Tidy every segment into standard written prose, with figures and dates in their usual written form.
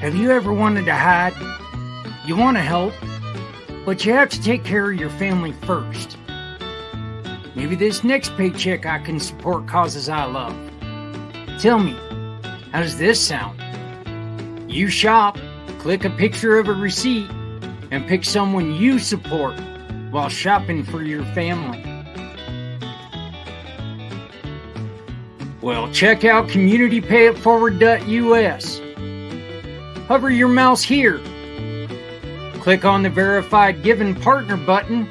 Have you ever wanted to hide? You want to help, but you have to take care of your family first. Maybe this next paycheck I can support causes I love. Tell me, how does this sound? You shop, click a picture of a receipt, and pick someone you support while shopping for your family. Well, check out communitypayitforward.us. Hover your mouse here. Click on the Verified Given Partner button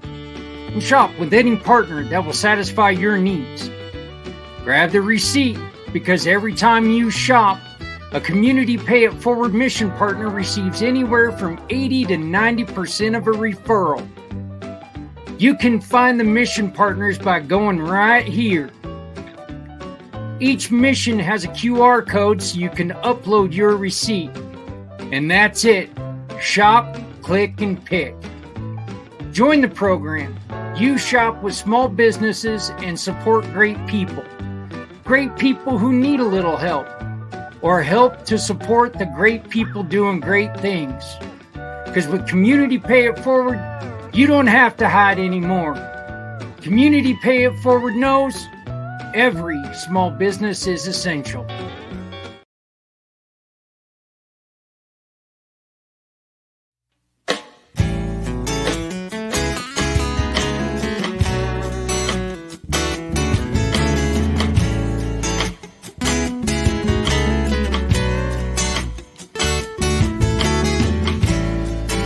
and shop with any partner that will satisfy your needs. Grab the receipt because every time you shop, a Community Pay It Forward mission partner receives anywhere from 80 to 90% of a referral. You can find the mission partners by going right here. Each mission has a QR code so you can upload your receipt. And that's it. Shop, click, and pick. Join the program. You shop with small businesses and support great people. Great people who need a little help, or help to support the great people doing great things. Because with Community Pay It Forward, you don't have to hide anymore. Community Pay It Forward knows every small business is essential.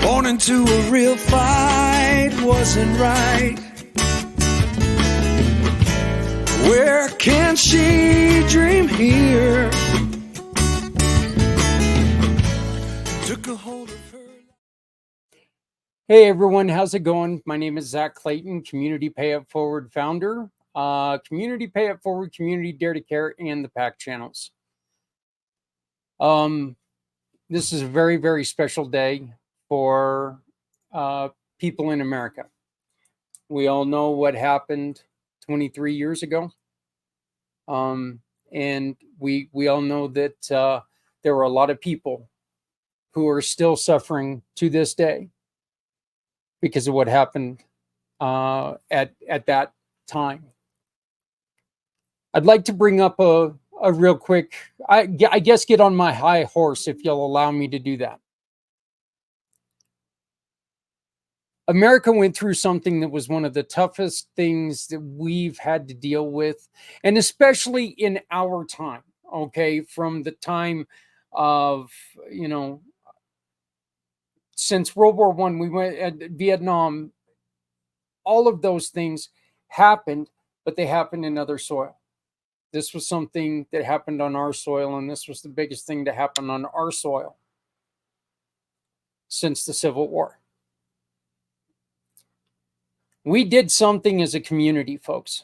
Born into a real fight wasn't right. Where can she dream here? Took a hold of her. Hey everyone, how's it going? My name is Zach Clayton, Community Pay It Forward founder, Community Pay It Forward, Community Dare to Care, and the PAC channels. This is a very, very special day for people in America. We all know what happened 23 years ago. And we all know that there were a lot of people who are still suffering to this day because of what happened at that time. I'd like to bring up a real quick, I guess get on my high horse if you'll allow me to do that. America went through something that was one of the toughest things that we've had to deal with, and especially in our time, okay, from the time of, since World War I, we went at Vietnam, all of those things happened, but they happened in other soil. This was something that happened on our soil, and this was the biggest thing to happen on our soil since the Civil War. We did something as a community, folks.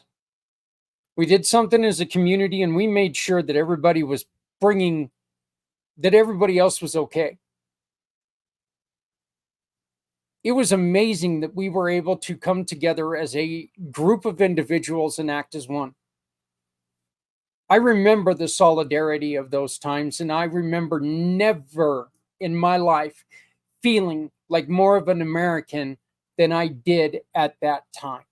We did something as a community, and we made sure that everybody was that everybody else was okay. It was amazing that we were able to come together as a group of individuals and act as one. I remember the solidarity of those times, and I remember never in my life feeling like more of an American than I did at that time.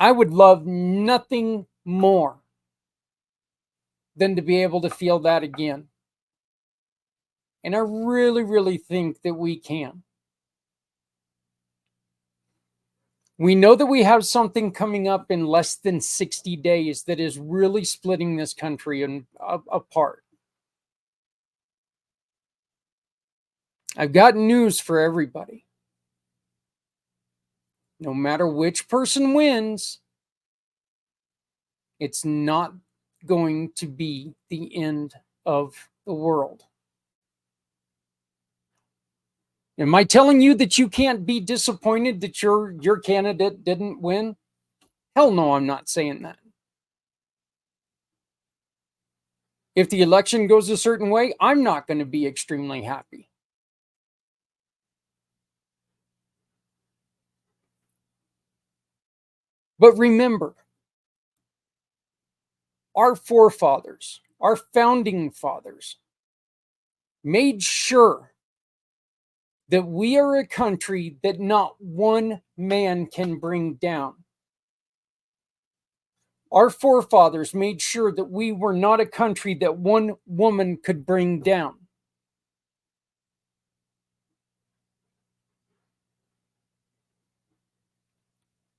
I would love nothing more than to be able to feel that again. And I really, really think that we can. We know that we have something coming up in less than 60 days that is really splitting this country apart. I've got news for everybody. No matter which person wins, it's not going to be the end of the world. Am I telling you that you can't be disappointed that your candidate didn't win? Hell no, I'm not saying that. If the election goes a certain way, I'm not going to be extremely happy. But remember, our forefathers, our founding fathers, made sure that we are a country that not one man can bring down. Our forefathers made sure that we were not a country that one woman could bring down.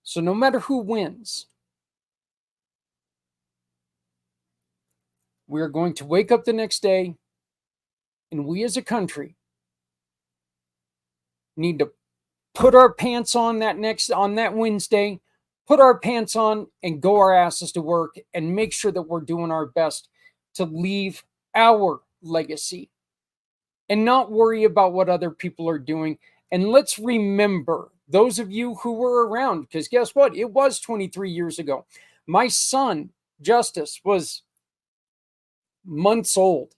So no matter who wins, we're going to wake up the next day, and we as a country need to put our pants on that Wednesday, put our pants on and go our asses to work and make sure that we're doing our best to leave our legacy and not worry about what other people are doing. And let's remember those of you who were around, because guess what? It was 23 years ago. My son, Justice, was months old.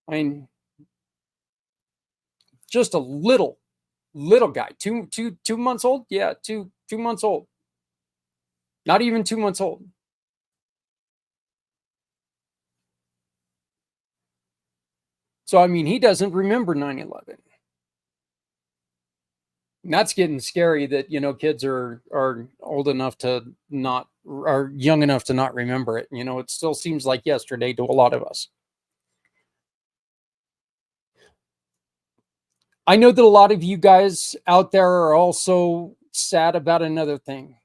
I mean, just a little guy, two months old. Yeah, two months old. Not even 2 months old. So, I mean, he doesn't remember 9/11. And that's getting scary that, kids are old enough to not, are young enough to not remember it. It still seems like yesterday to a lot of us. I know that a lot of you guys out there are also sad about another thing.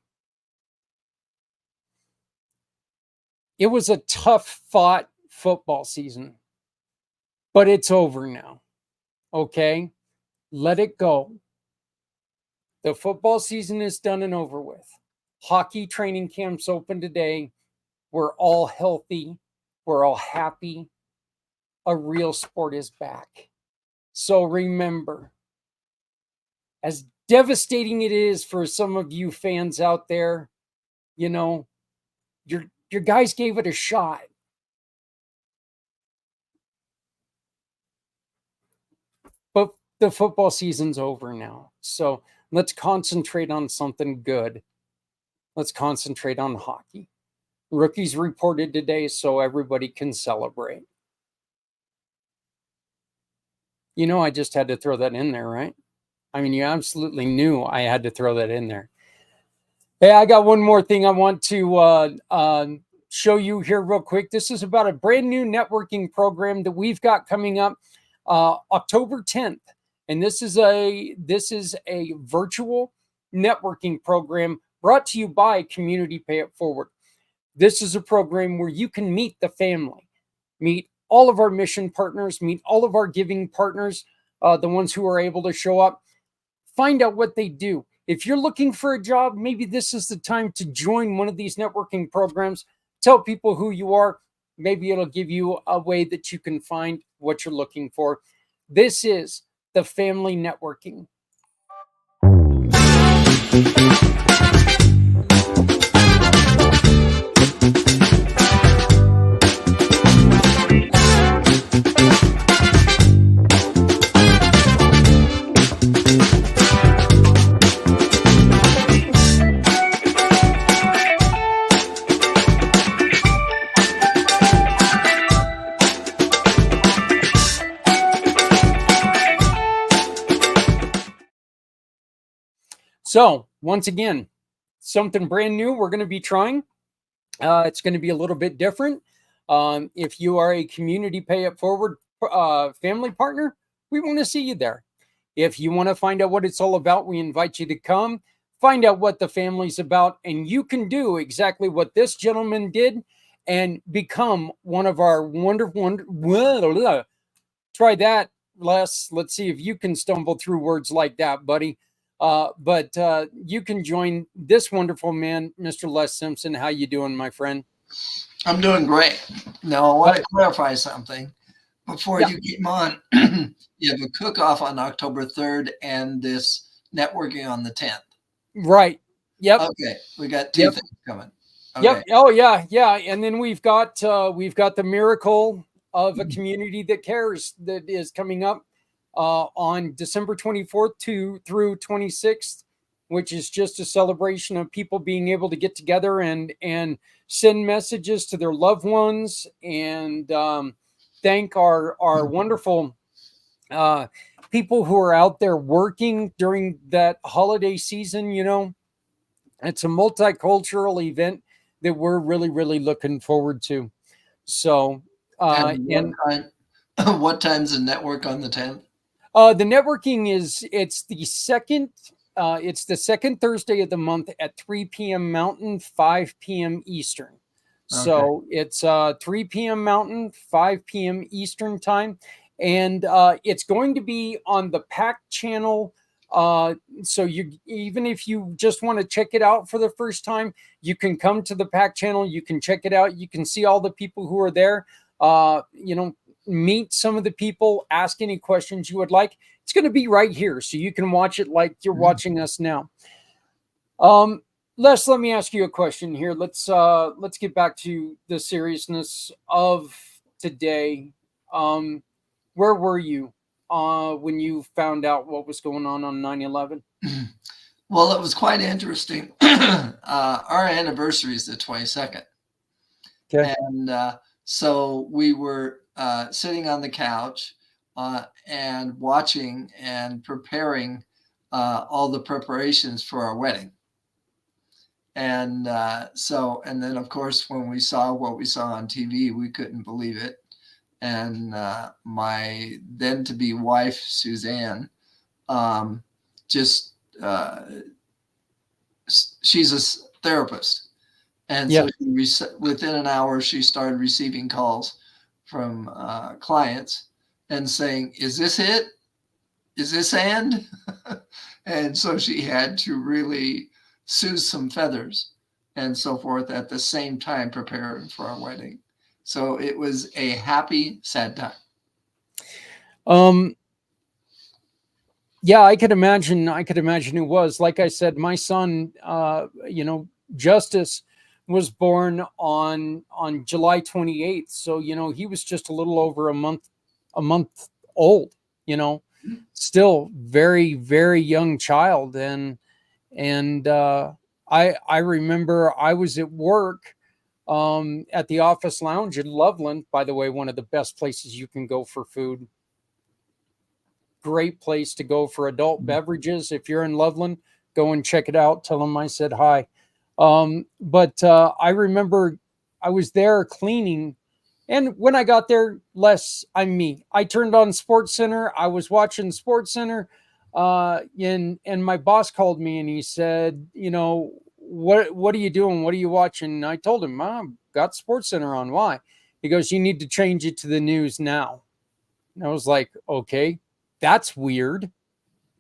It was a tough fought football season, but it's over now. Okay? Let it go. The football season is done and over with. Hockey training camps open today. We're all healthy. We're all happy. A real sport is back. So remember, as devastating it is for some of you fans out there, your guys gave it a shot. But the football season's over now. So let's concentrate on something good. Let's concentrate on hockey. Rookies reported today so everybody can celebrate. I just had to throw that in there, right? I mean, you absolutely knew I had to throw that in there. Hey, I got one more thing I want to show you here real quick. This is about a brand new networking program that we've got coming up October 10th. And this is a virtual networking program brought to you by Community Pay It Forward. This is a program where you can meet the family, meet all of our mission partners, meet all of our giving partners, the ones who are able to show up, find out what they do. If you're looking for a job, maybe this is the time to join one of these networking programs. Tell people who you are. Maybe it'll give you a way that you can find what you're looking for. This is the family networking. So once again, something brand new we're going to be trying. It's going to be a little bit different. If you are a Community Pay It Forward family partner, we want to see you there. If you want to find out what it's all about, we invite you to come, find out what the family's about, and you can do exactly what this gentleman did and become one of our wonderful, try that, Les. Let's see if you can stumble through words like that, buddy. But you can join this wonderful man, Mr. Les Simpson. How you doing, my friend? I'm doing great. Now, I want to clarify something before you get on. You have a cook-off on October 3rd and this networking on the 10th. Right. Yep. Okay. We got two things coming. Okay. Yep. Oh, yeah. Yeah. And then we've got the miracle of a community that cares that is coming up on December 24th through 26th. which is just a celebration of people being able to get together and send messages to their loved ones and thank our wonderful people who are out there working during that holiday season. It's a multicultural event that we're really, really looking forward to. So, what time's the network on the 10th? The networking it's the second Thursday of the month at 3 p.m. Mountain, 5 p.m. Eastern. So it's 3 p.m. Mountain, 5 p.m. Eastern time. And it's going to be on the IMpACT channel. So even if you just want to check it out for the first time, you can come to the IMpACT channel. You can check it out. You can see all the people who are there. Meet some of the people, ask any questions you would like. It's going to be right here, so you can watch it like you're watching us now. Les, let me ask you a question here. Let's get back to the seriousness of today. Where were you when you found out what was going on 9/11? Well, it was quite interesting. Our anniversary is the 22nd. Okay. And so we were sitting on the couch and watching and preparing all the preparations for our wedding. And then, of course, when we saw what we saw on TV, we couldn't believe it. And my then-to-be wife, Suzanne, she's a therapist. And so within an hour, she started receiving calls from clients and saying, "Is this it? Is this end?" And so she had to really soothe some feathers and so forth at the same time preparing for our wedding. So it was a happy, sad time. Yeah, I could imagine it was. Like I said, my son, Justice, was born on July 28th. So, he was just a little over a month old, still very, very young child. And I remember I was at work at the Office Lounge in Loveland, by the way, one of the best places you can go for food. Great place to go for adult beverages. If you're in Loveland, go and check it out. Tell them I said hi. But I remember I was there cleaning, and when I got there, I turned on Sports Center. I was watching Sports Center, and my boss called me and he said, what are you doing? What are you watching? And I told him, Mom, got Sports Center on. Why? He goes, you need to change it to the news now. And I was like, okay, that's weird.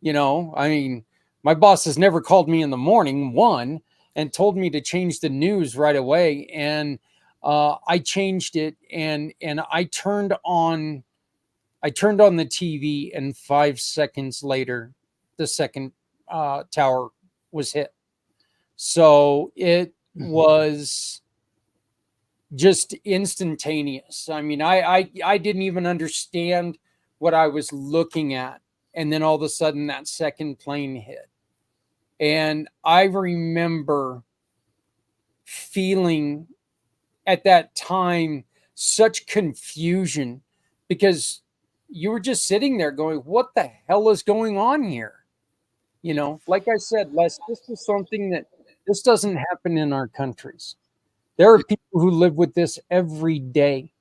My boss has never called me in the morning, and told me to change the news right away. And I changed it and I turned on the TV, and 5 seconds later, the second tower was hit. So it was just instantaneous. I didn't even understand what I was looking at. And then all of a sudden that second plane hit. And I remember feeling at that time such confusion, because you were just sitting there going, what the hell is going on here? Like I said, Les, this is something this doesn't happen in our countries. There are people who live with this every day.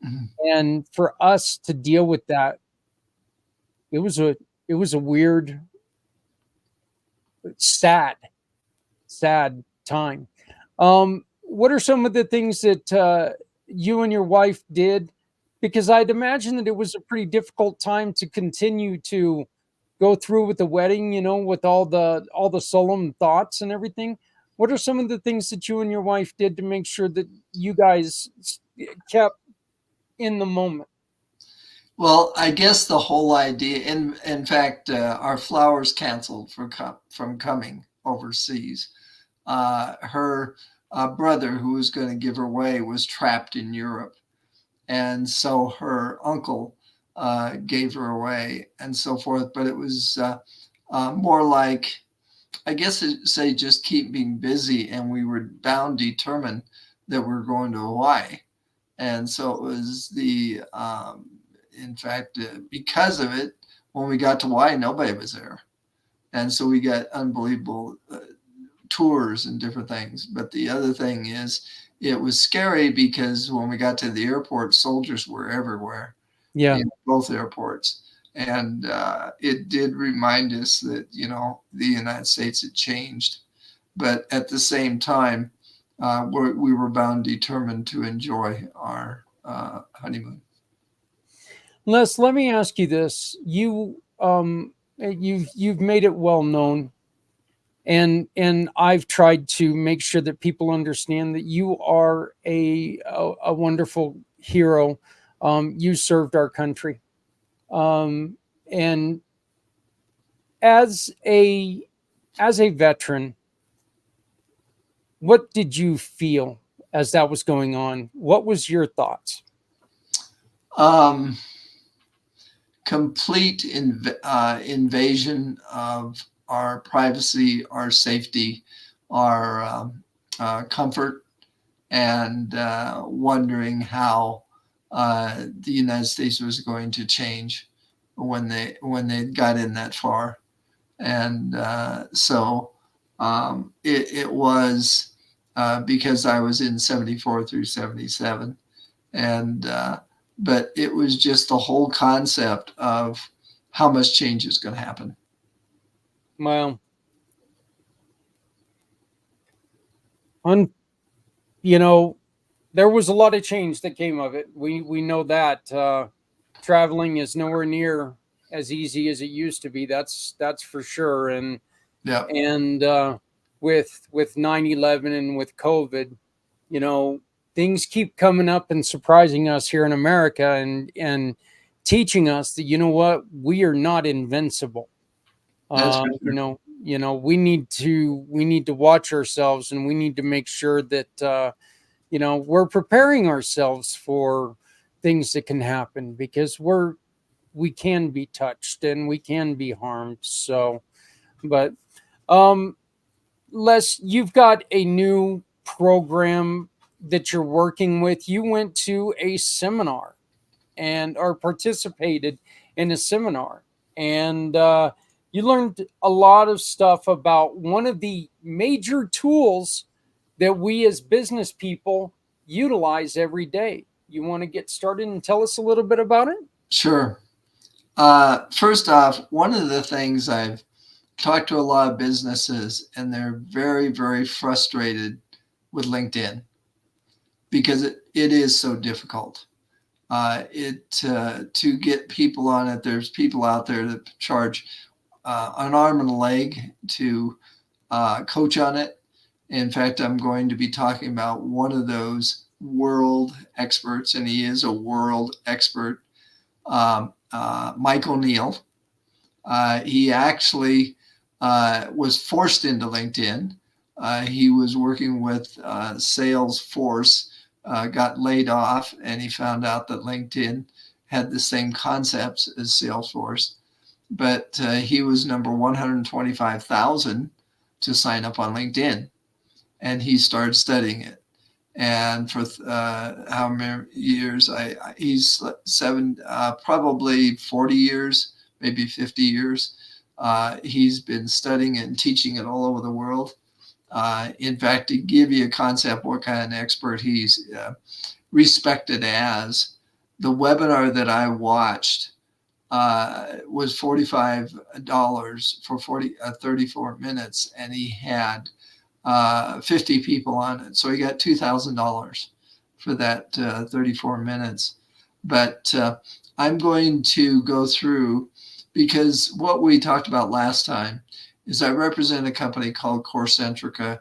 Mm-hmm. And for us to deal with that, it was a weird, sad time. What are some of the things that you and your wife did? Because I'd imagine that it was a pretty difficult time to continue to go through with the wedding, with all the solemn thoughts and everything. What are some of the things that you and your wife did to make sure that you guys kept in the moment? Well, I guess the whole idea, in fact, our flowers canceled from coming overseas. Her brother, who was going to give her away, was trapped in Europe. And so her uncle gave her away and so forth. But it was more like I guess say just keep being busy, and we were bound determined that we're going to Hawaii. And so it was in fact, because of it, when we got to Hawaii, nobody was there. And so we got unbelievable tours and different things. But the other thing is, it was scary because when we got to the airport, soldiers were everywhere in both airports. And it did remind us that, the United States had changed. But at the same time, we were bound determined to enjoy our honeymoon. Les, let me ask you this. You've made it well known, and I've tried to make sure that people understand that you are a wonderful hero. You served our country, and as a veteran, what did you feel as that was going on? What was your thoughts? Complete invasion of our privacy, our safety, our comfort, and wondering how the United States was going to change when they got in that far. And so it was because I was in 74 through 77. And but it was just the whole concept of how much change is going to happen. Well, there was a lot of change that came of it. We know that traveling is nowhere near as easy as it used to be. That's for sure. And with 9/11 and with COVID, things keep coming up and surprising us here in America, and teaching us that we are not invincible. We need to watch ourselves, and we need to make sure that we're preparing ourselves for things that can happen, because we can be touched and we can be harmed. So, but Les, you've got a new program that you're working with. You went to a seminar or participated in a seminar, and you learned a lot of stuff about one of the major tools that we as business people utilize every day. You want to get started and tell us a little bit about it? Sure. First off, one of the things I've talked to a lot of businesses, and they're very, very frustrated with LinkedIn because it is so difficult. To get people on it, there's people out there that charge an arm and a leg to coach on it. In fact, I'm going to be talking about one of those world experts, and he is a world expert, Mike O'Neill. He actually was forced into LinkedIn. He was working with Salesforce, got laid off, and he found out that LinkedIn had the same concepts as Salesforce. But he was number 125,000 to sign up on LinkedIn, and he started studying it. And for how many years? He's probably 40 years, maybe 50 years. He's been studying it and teaching it all over the world. In fact, to give you a concept what kind of expert he's respected as, the webinar that I watched was $45 for 34 minutes, and he had 50 people on it. So he got $2,000 for that 34 minutes. But I'm going to go through, because what we talked about last time is I represent a company called Corecentrica,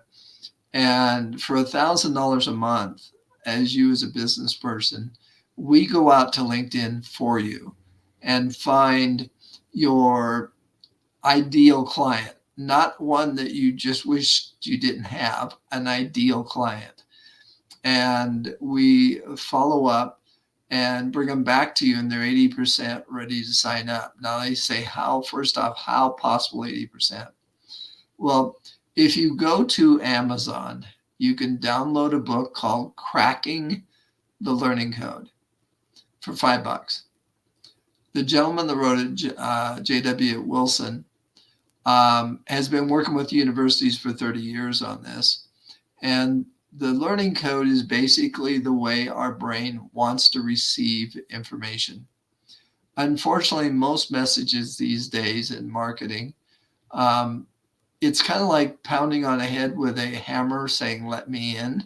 and for $1,000 a month, as you as a business person, we go out to LinkedIn for you and find your ideal client, not one that you just wish you didn't have, an ideal client. And we follow up and bring them back to you, and they're 80% ready to sign up. Now they say, how possible 80%? Well, if you go to Amazon, you can download a book called Cracking the Learning Code for $5. The gentleman that wrote it, J.W. Wilson, has been working with universities for 30 years on this. And the learning code is basically the way our brain wants to receive information. Unfortunately, most messages these days in marketing, it's kind of like pounding on a head with a hammer saying, let me in.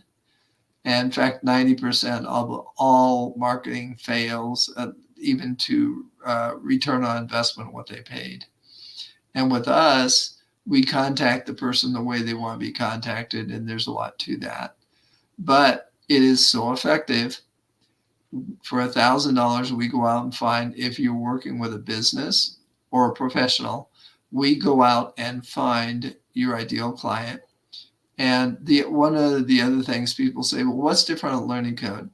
And in fact, 90% of all marketing fails, even to return on investment what they paid. And with us, we contact the person the way they want to be contacted, and there's a lot to that. But it is so effective. For $1,000, we go out and find, if you're working with a business or a professional, we go out and find your ideal client. And one of the other things people say, well, what's different on learning code?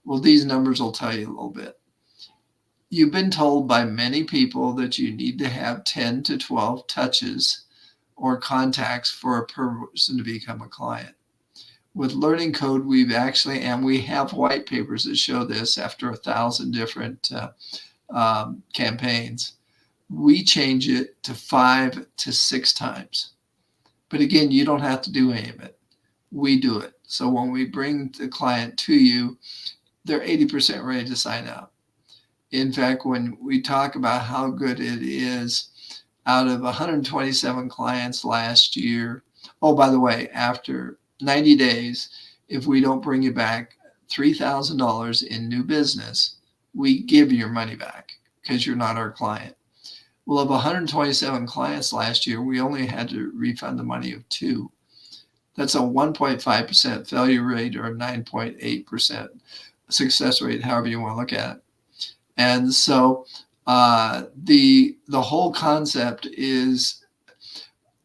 Well, these numbers will tell you a little bit. You've been told by many people that you need to have 10 to 12 touches or contacts for a person to become a client. With learning code, we have white papers that show this after 1,000 different campaigns. We change it to 5 to 6 times. But again, you don't have to do any of it. We do it. So when we bring the client to you, they're 80% ready to sign up. In fact, when we talk about how good it is, out of 127 clients last year, oh, by the way, after 90 days, if we don't bring you back $3,000 in new business, we give your money back because you're not our client. Well, of 127 clients last year, we only had to refund the money of 2. That's a 1.5% failure rate or a 9.8% success rate, however you want to look at it. And so the whole concept is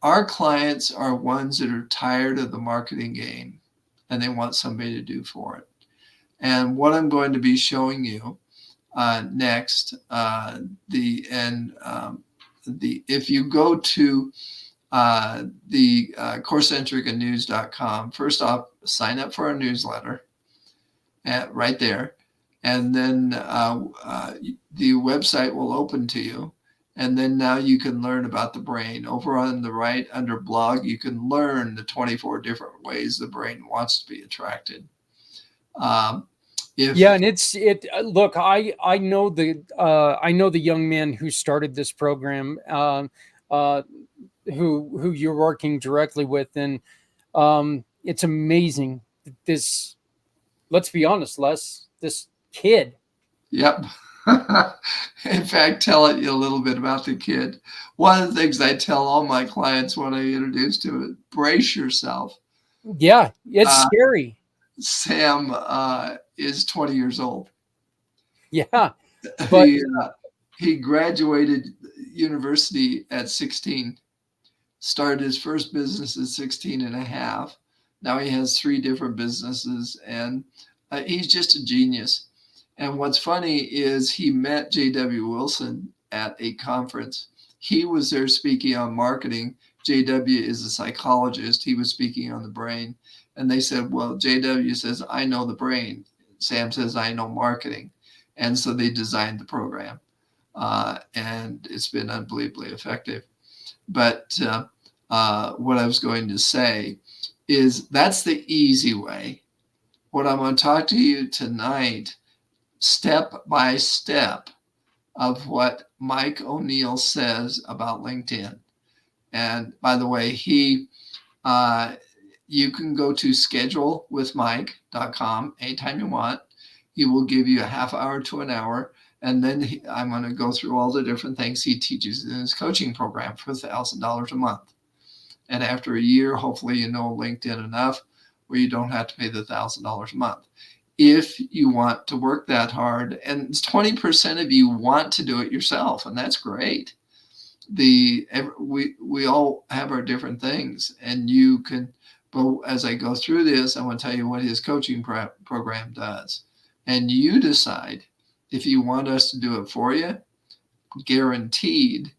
our clients are ones that are tired of the marketing game and they want somebody to do for it. And what I'm going to be showing you next, if you go to the CoreCentricaNews.com, first off, sign up for our newsletter right there. And then the website will open to you. And then now you can learn about the brain. Over on the right under blog, you can learn the 24 different ways the brain wants to be attracted. And look, I know the young man who started this program, who you're working directly with, and it's amazing. This, let's be honest, Les, this kid. Yep. In fact, tell you a little bit about the kid. One of the things I tell all my clients when I introduce to it, brace yourself. Yeah, it's scary. Sam is 20 years old. Yeah. But he graduated university at 16, started his first business at 16 and a half. Now he has 3 different businesses, and he's just a genius. And what's funny is he met J.W. Wilson at a conference. He was there speaking on marketing. J.W. is a psychologist. He was speaking on the brain. And they said, well, J.W. says, I know the brain. Sam says, I know marketing. And so they designed the program. And it's been unbelievably effective. But what I was going to say is that's the easy way. What I'm going to talk to you tonight, step by step, of what Mike O'Neill says about LinkedIn. And by the way, you can go to schedulewithmike.com anytime you want. He will give you a half hour to an hour. And then I'm going to go through all the different things he teaches in his coaching program for $1,000 a month. And after a year, hopefully you know LinkedIn enough where you don't have to pay the $1,000 a month. If you want to work that hard, and 20% of you want to do it yourself, and that's great. We all have our different things, and you can, but as I go through this, I want to tell you what his coaching program does. And you decide if you want us to do it for you, guaranteed.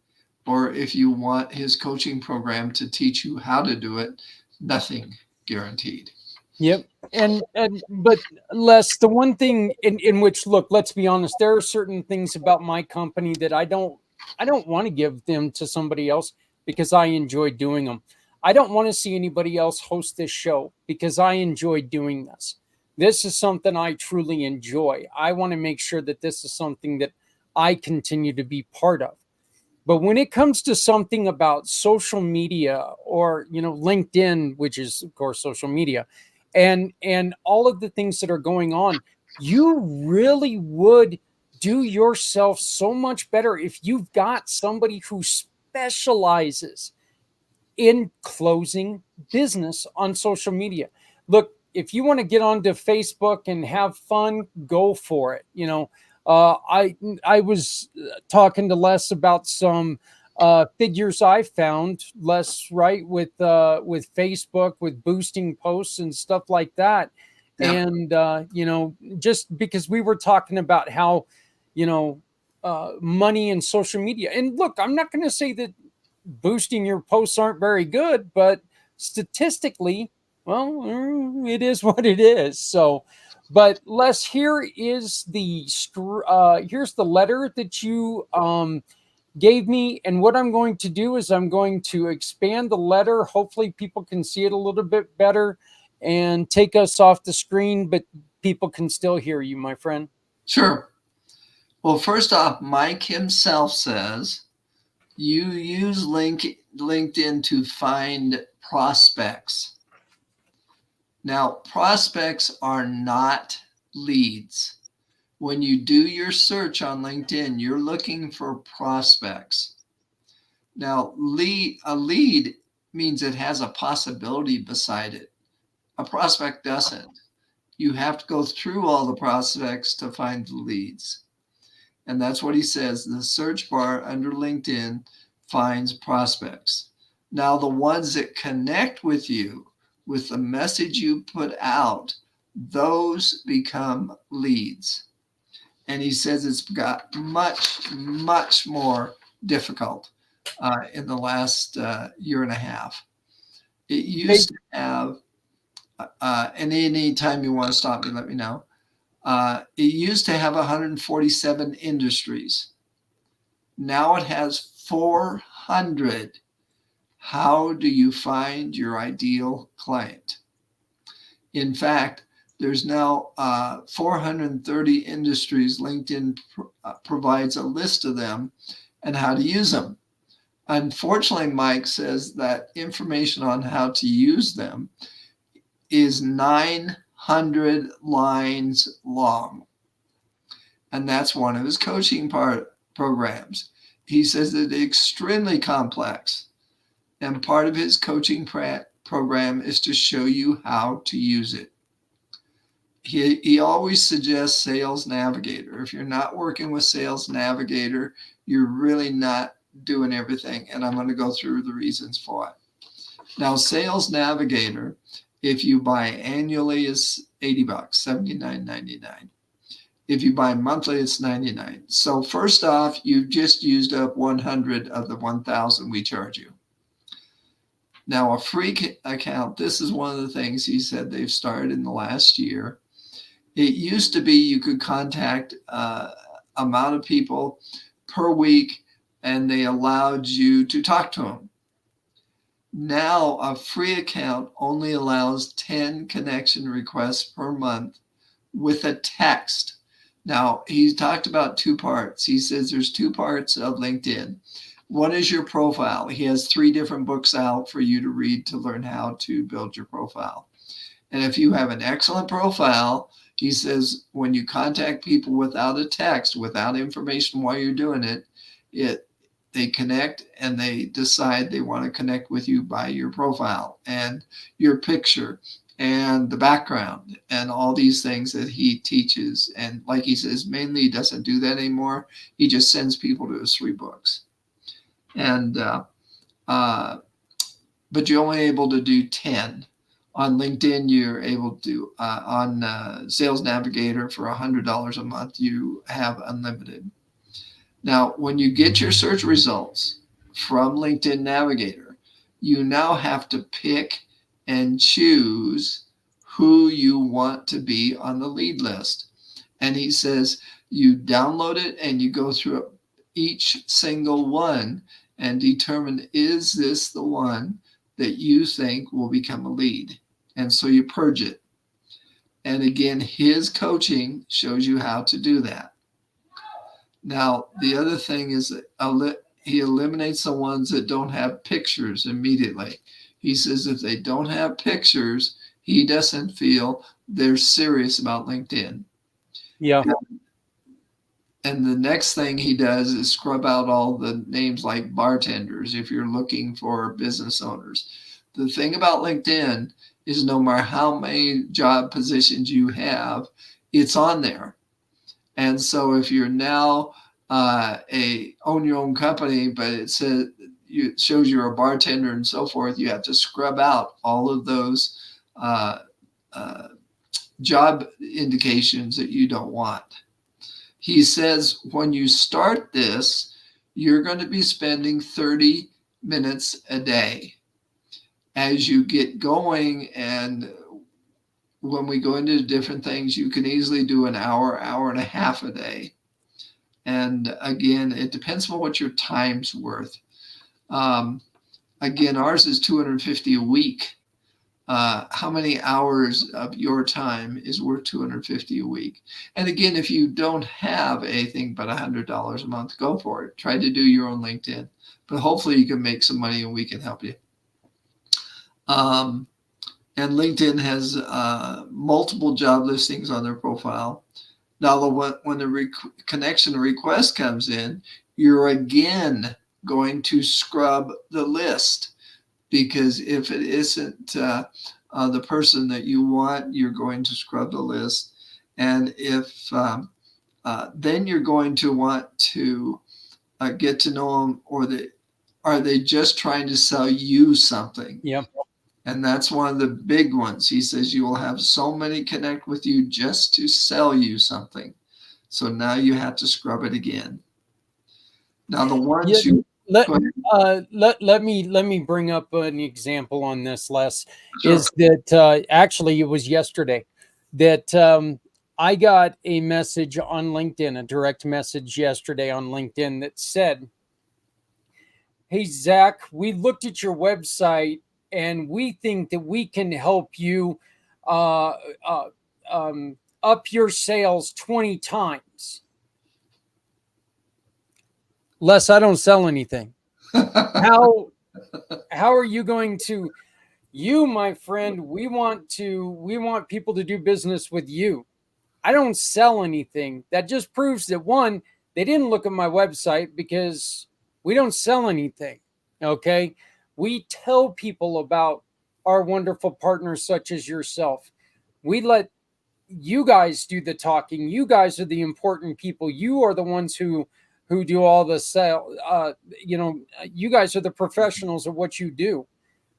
or if you want his coaching program to teach you how to do it, nothing guaranteed. Yep. But Les, the one thing in which, look, let's be honest, there are certain things about my company that I don't want to give them to somebody else because I enjoy doing them. I don't want to see anybody else host this show because I enjoy doing this. This is something I truly enjoy. I want to make sure that this is something that I continue to be part of. But when it comes to something about social media or, LinkedIn, which is of course social media, and all of the things that are going on, you really would do yourself so much better if you've got somebody who specializes in closing business on social media. Look, if you want to get onto Facebook and have fun, go for it. I was talking to Les about some figures I found, Les, right, with Facebook, with boosting posts and stuff like that. Yeah. And just because we were talking about how money and social media, and look, I'm not going to say that boosting your posts aren't very good, but statistically, well, it is what it is. So, but Les, here's the letter that you gave me, and what I'm going to do is I'm going to expand the letter. Hopefully, people can see it a little bit better and take us off the screen, but people can still hear you, my friend. Sure. Well, first off, Mike himself says you use LinkedIn to find prospects. Now, prospects are not leads. When you do your search on LinkedIn, you're looking for prospects. Now, a lead means it has a possibility beside it. A prospect doesn't. You have to go through all the prospects to find the leads. And that's what he says. The search bar under LinkedIn finds prospects. Now, the ones that connect with you with the message you put out, those become leads. And he says it's got much, much more difficult in the last year and a half. It used to have, and any time you want to stop me, let me know. It used to have 147 industries. Now it has 400. How do you find your ideal client? In fact, there's now 430 industries. LinkedIn provides a list of them and how to use them. Unfortunately, Mike says that information on how to use them is 900 lines long. And that's one of his coaching programs. He says it's extremely complex. And part of his coaching program is to show you how to use it. He always suggests Sales Navigator. If you're not working with Sales Navigator, you're really not doing everything. And I'm going to go through the reasons for it. Now, Sales Navigator, if you buy annually, is $80, $79.99. If you buy monthly, it's $99. So first off, you've just used up 100 of the 1,000 we charge you. Now, a free account, this is one of the things he said they've started in the last year. It used to be you could contact amount of people per week, and they allowed you to talk to them. Now, a free account only allows 10 connection requests per month with a text. Now, he's talked about two parts. He says there's two parts of LinkedIn. One is your profile. He has 3 different books out for you to read to learn how to build your profile. And if you have an excellent profile, he says when you contact people without a text, without information while you're doing it, they connect and they decide they want to connect with you by your profile and your picture and the background and all these things that he teaches. And like he says, mainly he doesn't do that anymore. He just sends people to his 3 books. And but you're only able to do 10. On LinkedIn, you're able to on Sales Navigator for $100 a month, you have unlimited. Now, when you get your search results from LinkedIn Navigator, you now have to pick and choose who you want to be on the lead list. And he says you download it and you go through each single one and determine, is this the one that you think will become a lead? And so you purge it. And again, his coaching shows you how to do that. Now, the other thing is that he eliminates the ones that don't have pictures immediately. He says if they don't have pictures, he doesn't feel they're serious about LinkedIn. Yeah. And the next thing he does is scrub out all the names like bartenders if you're looking for business owners. The thing about LinkedIn is no matter how many job positions you have, it's on there. And so if you're now own your own company, but it shows you're a bartender and so forth, you have to scrub out all of those job indications that you don't want. He says when you start this, you're going to be spending 30 minutes a day. As you get going, and when we go into different things, you can easily do an hour, hour and a half a day. And again, it depends on what your time's worth. Again, ours is $250 a week. How many hours of your time is worth $250 a week? And again, if you don't have anything but $100 a month, go for it. Try to do your own LinkedIn, but hopefully you can make some money and we can help you. And LinkedIn has multiple job listings on their profile. Now, when the connection request comes in, you're again going to scrub the list, because if it isn't the person that you want, you're going to scrub the list. And if then you're going to want to get to know them, or are they just trying to sell you something? Yep. And that's one of the big ones. He says you will have so many connect with you just to sell you something. So now you have to scrub it again. Now the ones let me bring up an example on this, Les. Sure. Is that actually it was yesterday that I got a message on LinkedIn, a direct message yesterday on LinkedIn that said, "Hey Zach, we looked at your website and we think that we can help you up your sales 20 times. Les, I don't sell anything. How are you going to, you, my friend, we want people to do business with you. I don't sell anything. That just proves that, one, they didn't look at my website, because we don't sell anything. Okay. We tell people about our wonderful partners such as yourself. We let you guys do the talking. You guys are the important people. You are the ones who do all the sale. You guys are the professionals of what you do.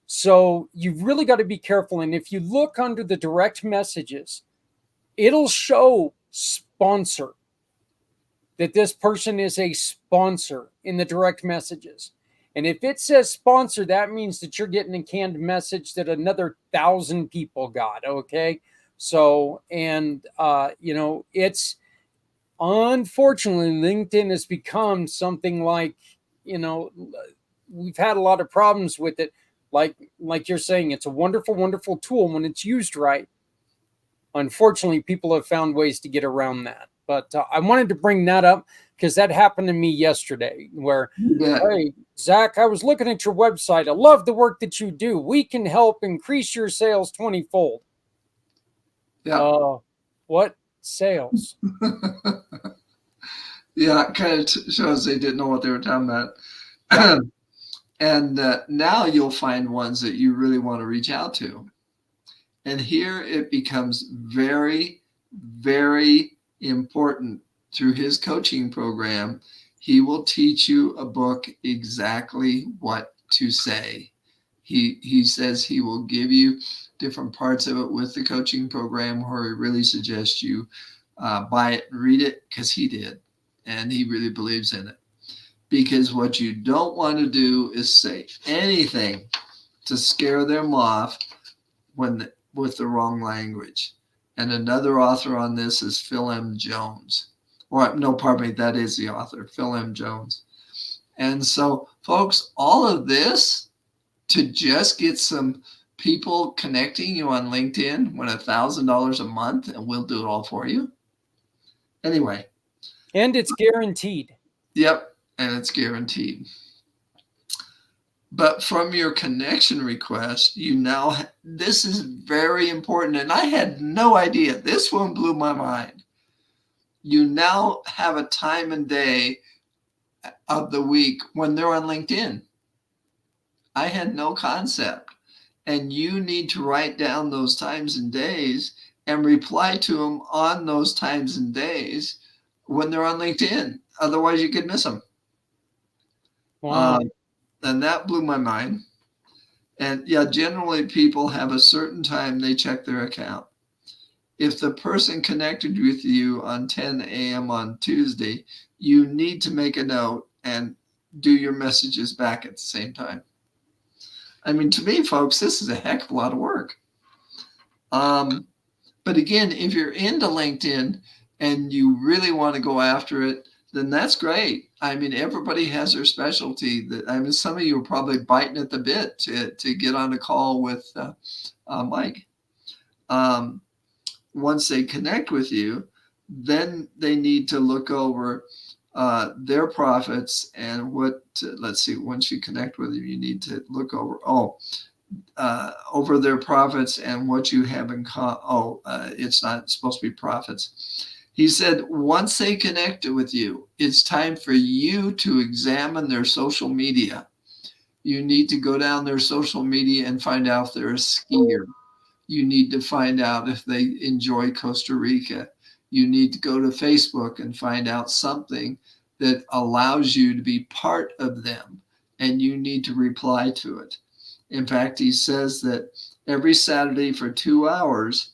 So you've really got to be careful. And if you look under the direct messages, it'll show sponsor, that this person is a sponsor in the direct messages. And if it says sponsor, that means that you're getting a canned message that another 1,000 people got. Okay. So, and, it's unfortunately, LinkedIn has become something like, we've had a lot of problems with it. Like you're saying, it's a wonderful, wonderful tool when it's used right. Unfortunately, people have found ways to get around that. But I wanted to bring that up because that happened to me yesterday where, hey, Zach, I was looking at your website. I love the work that you do. We can help increase your sales 20-fold. Yeah. What sales? Yeah, it kind of shows they didn't know what they were talking about. And now you'll find ones that you really want to reach out to. And here it becomes very, very important. Through his coaching program, he will teach you a book exactly what to say. He says he will give you different parts of it with the coaching program, where he really suggests you buy it and read it, because he did, and he really believes in it. because what you don't want to do is say anything to scare them off with the wrong language. And another author on this is Phil M. Jones. Or no, pardon me, that is the author, Phil M. Jones. And so, folks, all of this to just get some people connecting you on LinkedIn when $1,000 a month, and we'll do it all for you. Anyway. And it's guaranteed. Yep, and it's guaranteed. But from your connection request, you now, this is very important, and I had no idea. This one blew my mind. You now have a time and day of the week when they're on LinkedIn. I had no concept. And you need to write down those times and days and reply to them on those times and days when they're on LinkedIn. Otherwise, you could miss them. Wow. And that blew my mind. And yeah, generally people have a certain time they check their account. If the person connected with you on 10 a.m. on Tuesday, you need to make a note and do your messages back at the same time. I mean, to me, folks, this is a heck of a lot of work. But again, if you're into LinkedIn and you really want to go after it, then that's great. I mean, everybody has their specialty. I mean, some of you are probably biting at the bit to get on a call with Mike. Once they connect with you, then they need to look over their profits and let's see, once you connect with them, you need to look over, over their profits and what you have in it's not supposed to be profits. He said, once they connect with you, it's time for you to examine their social media. You need to go down their social media and find out if they're a skier. You need to find out if they enjoy Costa Rica. You need to go to Facebook and find out something that allows you to be part of them, and you need to reply to it. In fact, he says that every Saturday for 2 hours,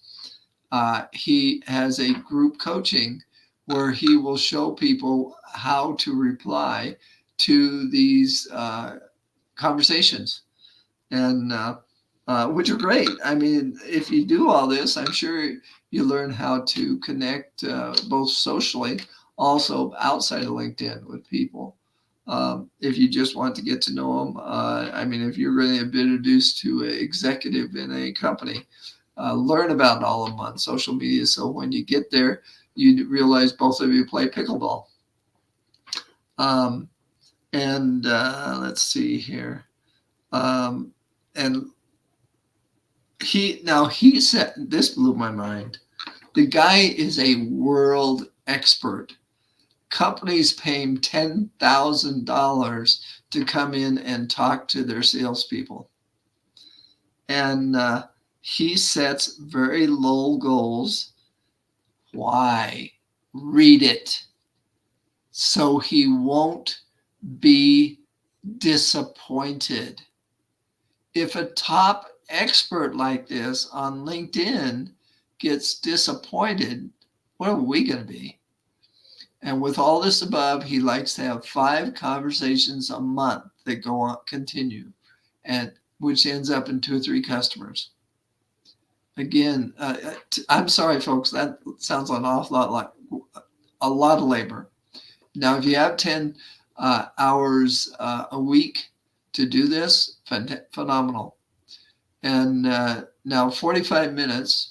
he has a group coaching where he will show people how to reply to these conversations, and which are great. I mean, if you do all this, I'm sure you learn how to connect both socially, also outside of LinkedIn with people. If you just want to get to know them, I mean, if you're going to be introduced to an executive in a company, learn about all of them on social media. So when you get there, you realize both of you play pickleball. Let's see here. And he said, this blew my mind. The guy is a world expert. Companies pay him $10,000 to come in and talk to their salespeople. And he sets very low goals. Why? Read it. So he won't be disappointed. If a top expert like this on LinkedIn gets disappointed, what are we going to be? And with all this above, he likes to have 5 conversations a month that go on, continue, and which ends up in 2 or 3 customers. Again, I'm sorry, folks, that sounds an awful lot like a lot of labor. Now, if you have 10 hours a week to do this, phenomenal. And now 45 minutes.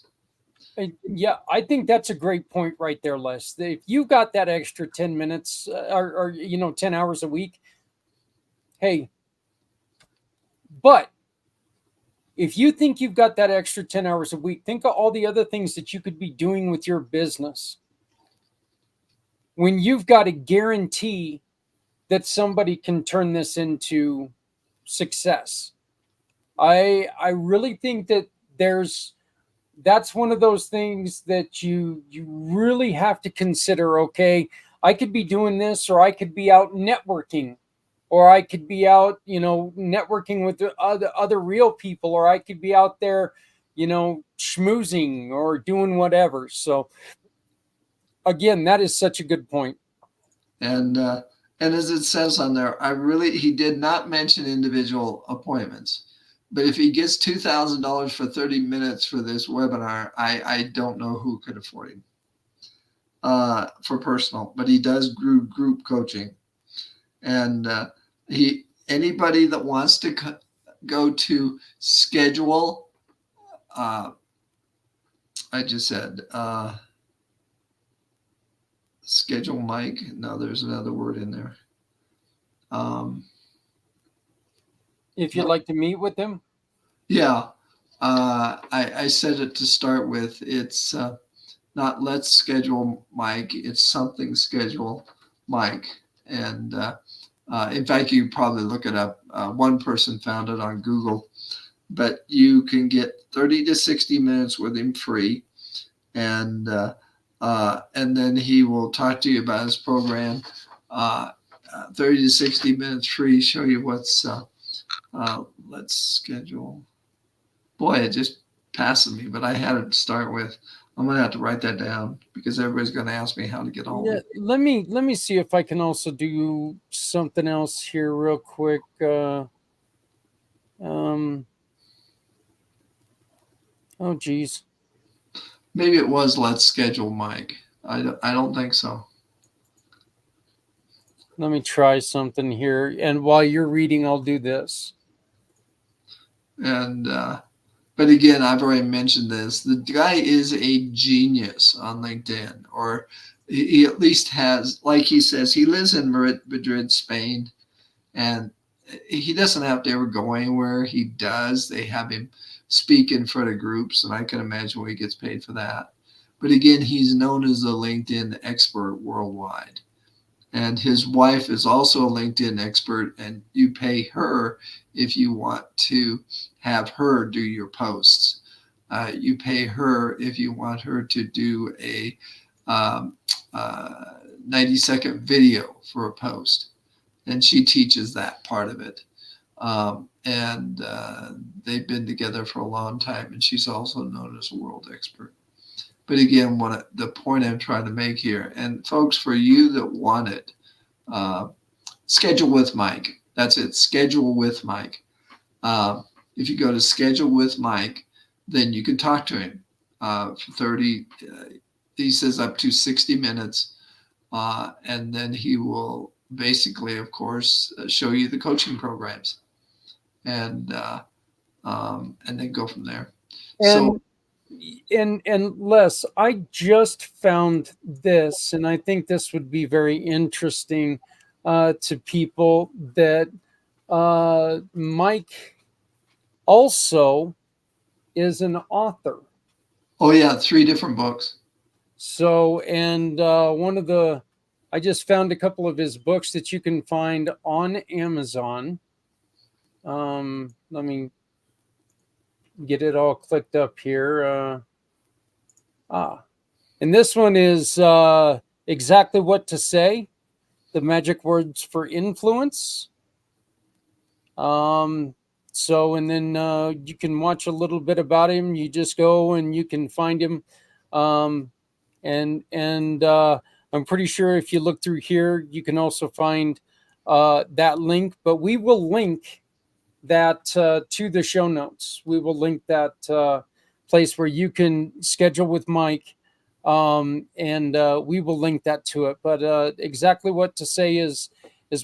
Yeah, I think that's a great point right there, Les. If you got that extra 10 minutes or 10 hours a week, hey, but if you think you've got that extra 10 hours a week, think of all the other things that you could be doing with your business. When you've got a guarantee that somebody can turn this into success. I really think that that's one of those things that you really have to consider. Okay, I could be doing this, or I could be out networking, or I could be out, networking with the other real people, or I could be out there, schmoozing or doing whatever. So again, that is such a good point. And And as it says on there, he did not mention individual appointments. But if he gets $2,000 for 30 minutes for this webinar, I don't know who could afford him for personal. But he does group coaching. And anybody that wants to go to schedule, I just said schedule Mike. No, there's another word in there. If you'd like to meet with him. Yeah. I said it to start with. It's not let's schedule Mike. It's something schedule Mike. And in fact, you probably look it up. One person found it on Google. But you can get 30 to 60 minutes with him free. And then he will talk to you about his program. 30 to 60 minutes free, show you what's, let's schedule. Boy, it just passes me, but I had it to start with. I'm going to have to write that down because everybody's going to ask me how to get on. Yeah, let me see if I can also do something else here real quick. Oh, geez. Maybe it was let's schedule Mike. I don't think so. Let me try something here. And while you're reading, I'll do this. And but again, I've already mentioned this. The guy is a genius on LinkedIn, or he at least has, like he says, he lives in Madrid, Spain, and he doesn't have to ever go anywhere. He does. They have him speak in front of groups, and I can imagine what he gets paid for that. But again, he's known as a LinkedIn expert worldwide. And his wife is also a LinkedIn expert, and you pay her if you want to have her do your posts. You pay her if you want her to do a 90-second video for a post. And she teaches that part of it. They've been together for a long time, and she's also known as a world expert. But again, the point I'm trying to make here, and folks, for you that want it, schedule with Mike. That's it. Schedule with Mike. If you go to schedule with Mike, then you can talk to him for 30. He says up to 60 minutes, and then he will basically, of course, show you the coaching programs, and then go from there. And Les, I just found this, and I think this would be very interesting to people, that Mike also is an author. Oh yeah, 3 different books. So, and I just found a couple of his books that you can find on Amazon. Let me get it all clicked up here. And this one is Exactly What to Say, the Magic Words for Influence. So, and then you can watch a little bit about him. You just go and you can find him. And I'm pretty sure if you look through here, you can also find that link. But we will link that to the show notes. We will link that place where you can schedule with Mike, and we will link that to it. But Exactly What to Say is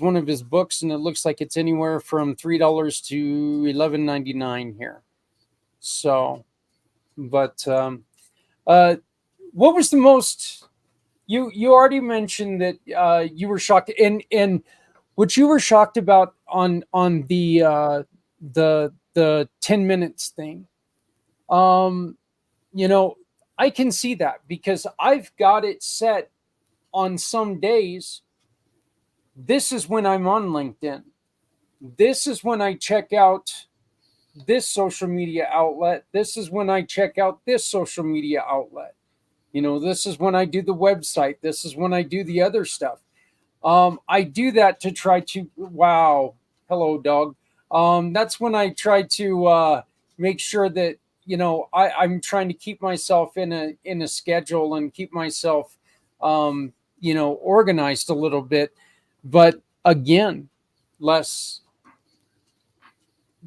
one of his books, and it looks like it's anywhere from $3 to $11.99 here. So, but what was the most? You already mentioned that you were shocked, and what you were shocked about on the 10 minutes thing. I can see that because I've got it set on some days. This is when I'm on LinkedIn. This is when I check out this social media outlet. This is when I check out this social media outlet. This is when I do the website. This is when I do the other stuff. I do that to try to, wow, hello, dog. That's when I try to make sure that, I'm trying to keep myself in a schedule and keep myself, organized a little bit. But again, Les,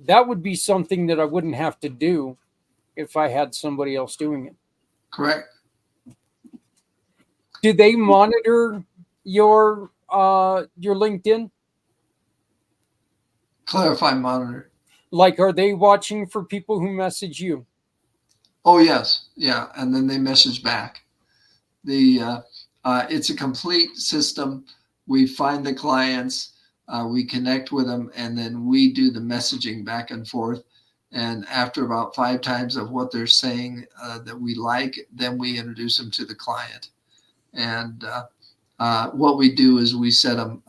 that would be something that I wouldn't have to do if I had somebody else doing it. Correct. Do they monitor your LinkedIn? Clarify, monitor. Like, are they watching for people who message you? Oh, yes. Yeah. And then they message back. It's a complete system. We find the clients, we connect with them, and then we do the messaging back and forth. And after about 5 times of what they're saying that we like, then we introduce them to the client. And what we do is we set them,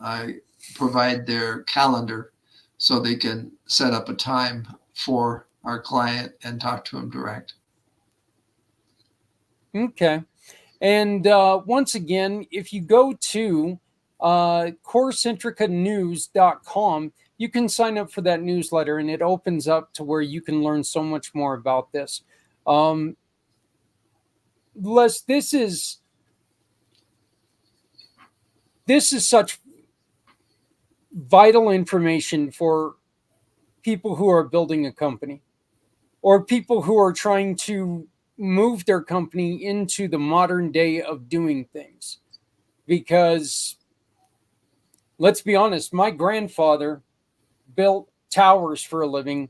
provide their calendar so they can set up a time for our client and talk to them direct. Okay. And once again, if you go to corecentricanews.com, you can sign up for that newsletter, and it opens up to where you can learn so much more about this. Les, this is such vital information for people who are building a company or people who are trying to move their company into the modern day of doing things. Because let's be honest, my grandfather built towers for a living.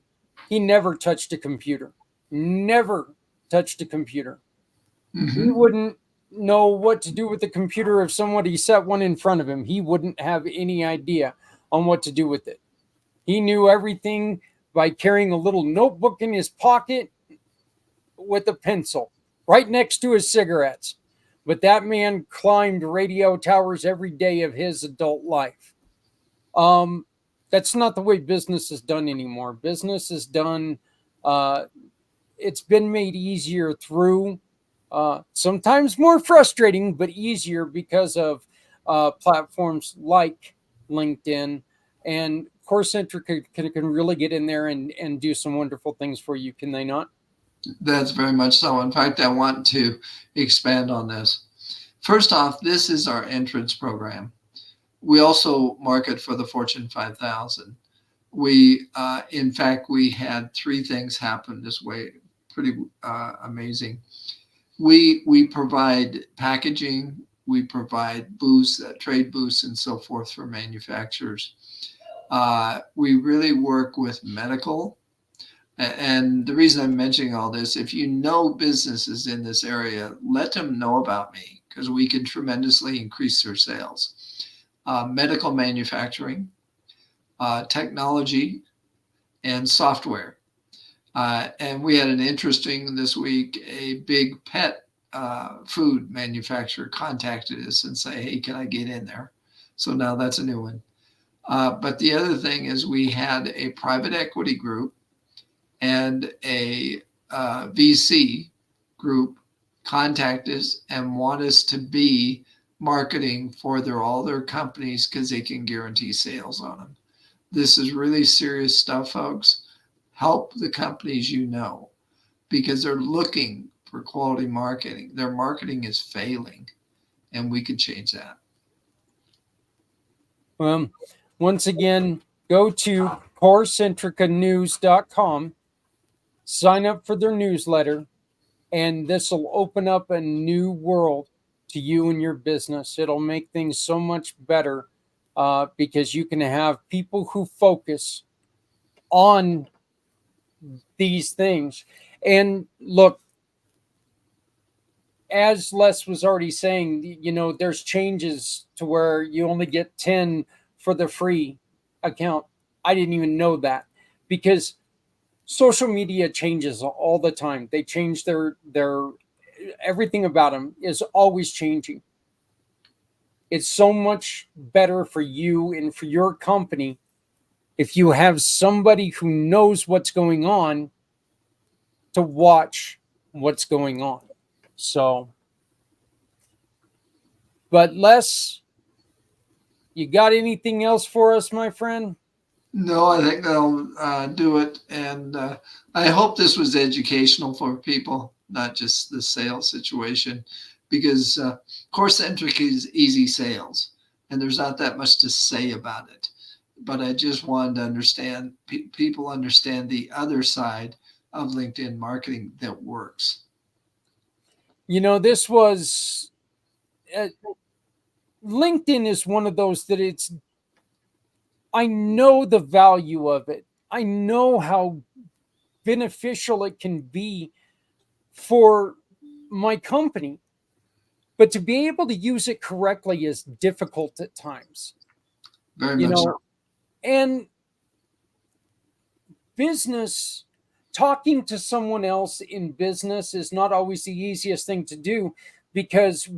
He never touched a computer. Never touched a computer. Mm-hmm. He wouldn't know what to do with the computer if somebody set one in front of him. He wouldn't have any idea on what to do with it. He knew everything by carrying a little notebook in his pocket with a pencil right next to his cigarettes. But that man climbed radio towers every day of his adult life. That's not the way business is done anymore. Business is done, it's been made easier through, sometimes more frustrating, but easier because of platforms like LinkedIn. And CoreCentric can really get in there and do some wonderful things for you, can they not? That's very much so. In fact, I want to expand on this. First off, this is our entrance program. We also market for the Fortune 5000. In fact, we had 3 things happen this way. Pretty amazing. We provide packaging, we provide booths, trade booths, and so forth for manufacturers. We really work with medical. And the reason I'm mentioning all this, if you know businesses in this area, let them know about me because we can tremendously increase their sales. Medical manufacturing, technology, and software. And we had an interesting this week, a big pet food manufacturer contacted us and say, hey, can I get in there? So now that's a new one. But the other thing is we had a private equity group and a VC group contact us and want us to be marketing for all their companies because they can guarantee sales on them. This is really serious stuff, folks. Help the companies you know because they're looking for quality marketing. Their marketing is failing, and we could change that. Once again, go to corecentricanews.com, sign up for their newsletter, and this will open up a new world to you and your business. It'll make things so much better because you can have people who focus on these things. And look, as Les was already saying, there's changes to where you only get 10 for the free account. I didn't even know that because social media changes all the time. They change their everything about them is always changing. It's so much better for you and for your company if you have somebody who knows what's going on to watch what's going on. So, but Les, you got anything else for us, my friend? No, I think that'll do it. And I hope this was educational for people, not just the sales situation, because CoreCentric is easy sales. and there's not that much to say about it. But I just wanted to understand, people understand the other side of LinkedIn marketing that works. This was LinkedIn is one of those that I know the value of it. I know how beneficial it can be for my company, but to be able to use it correctly is difficult at times. Very much so. And business, talking to someone else in business is not always the easiest thing to do, because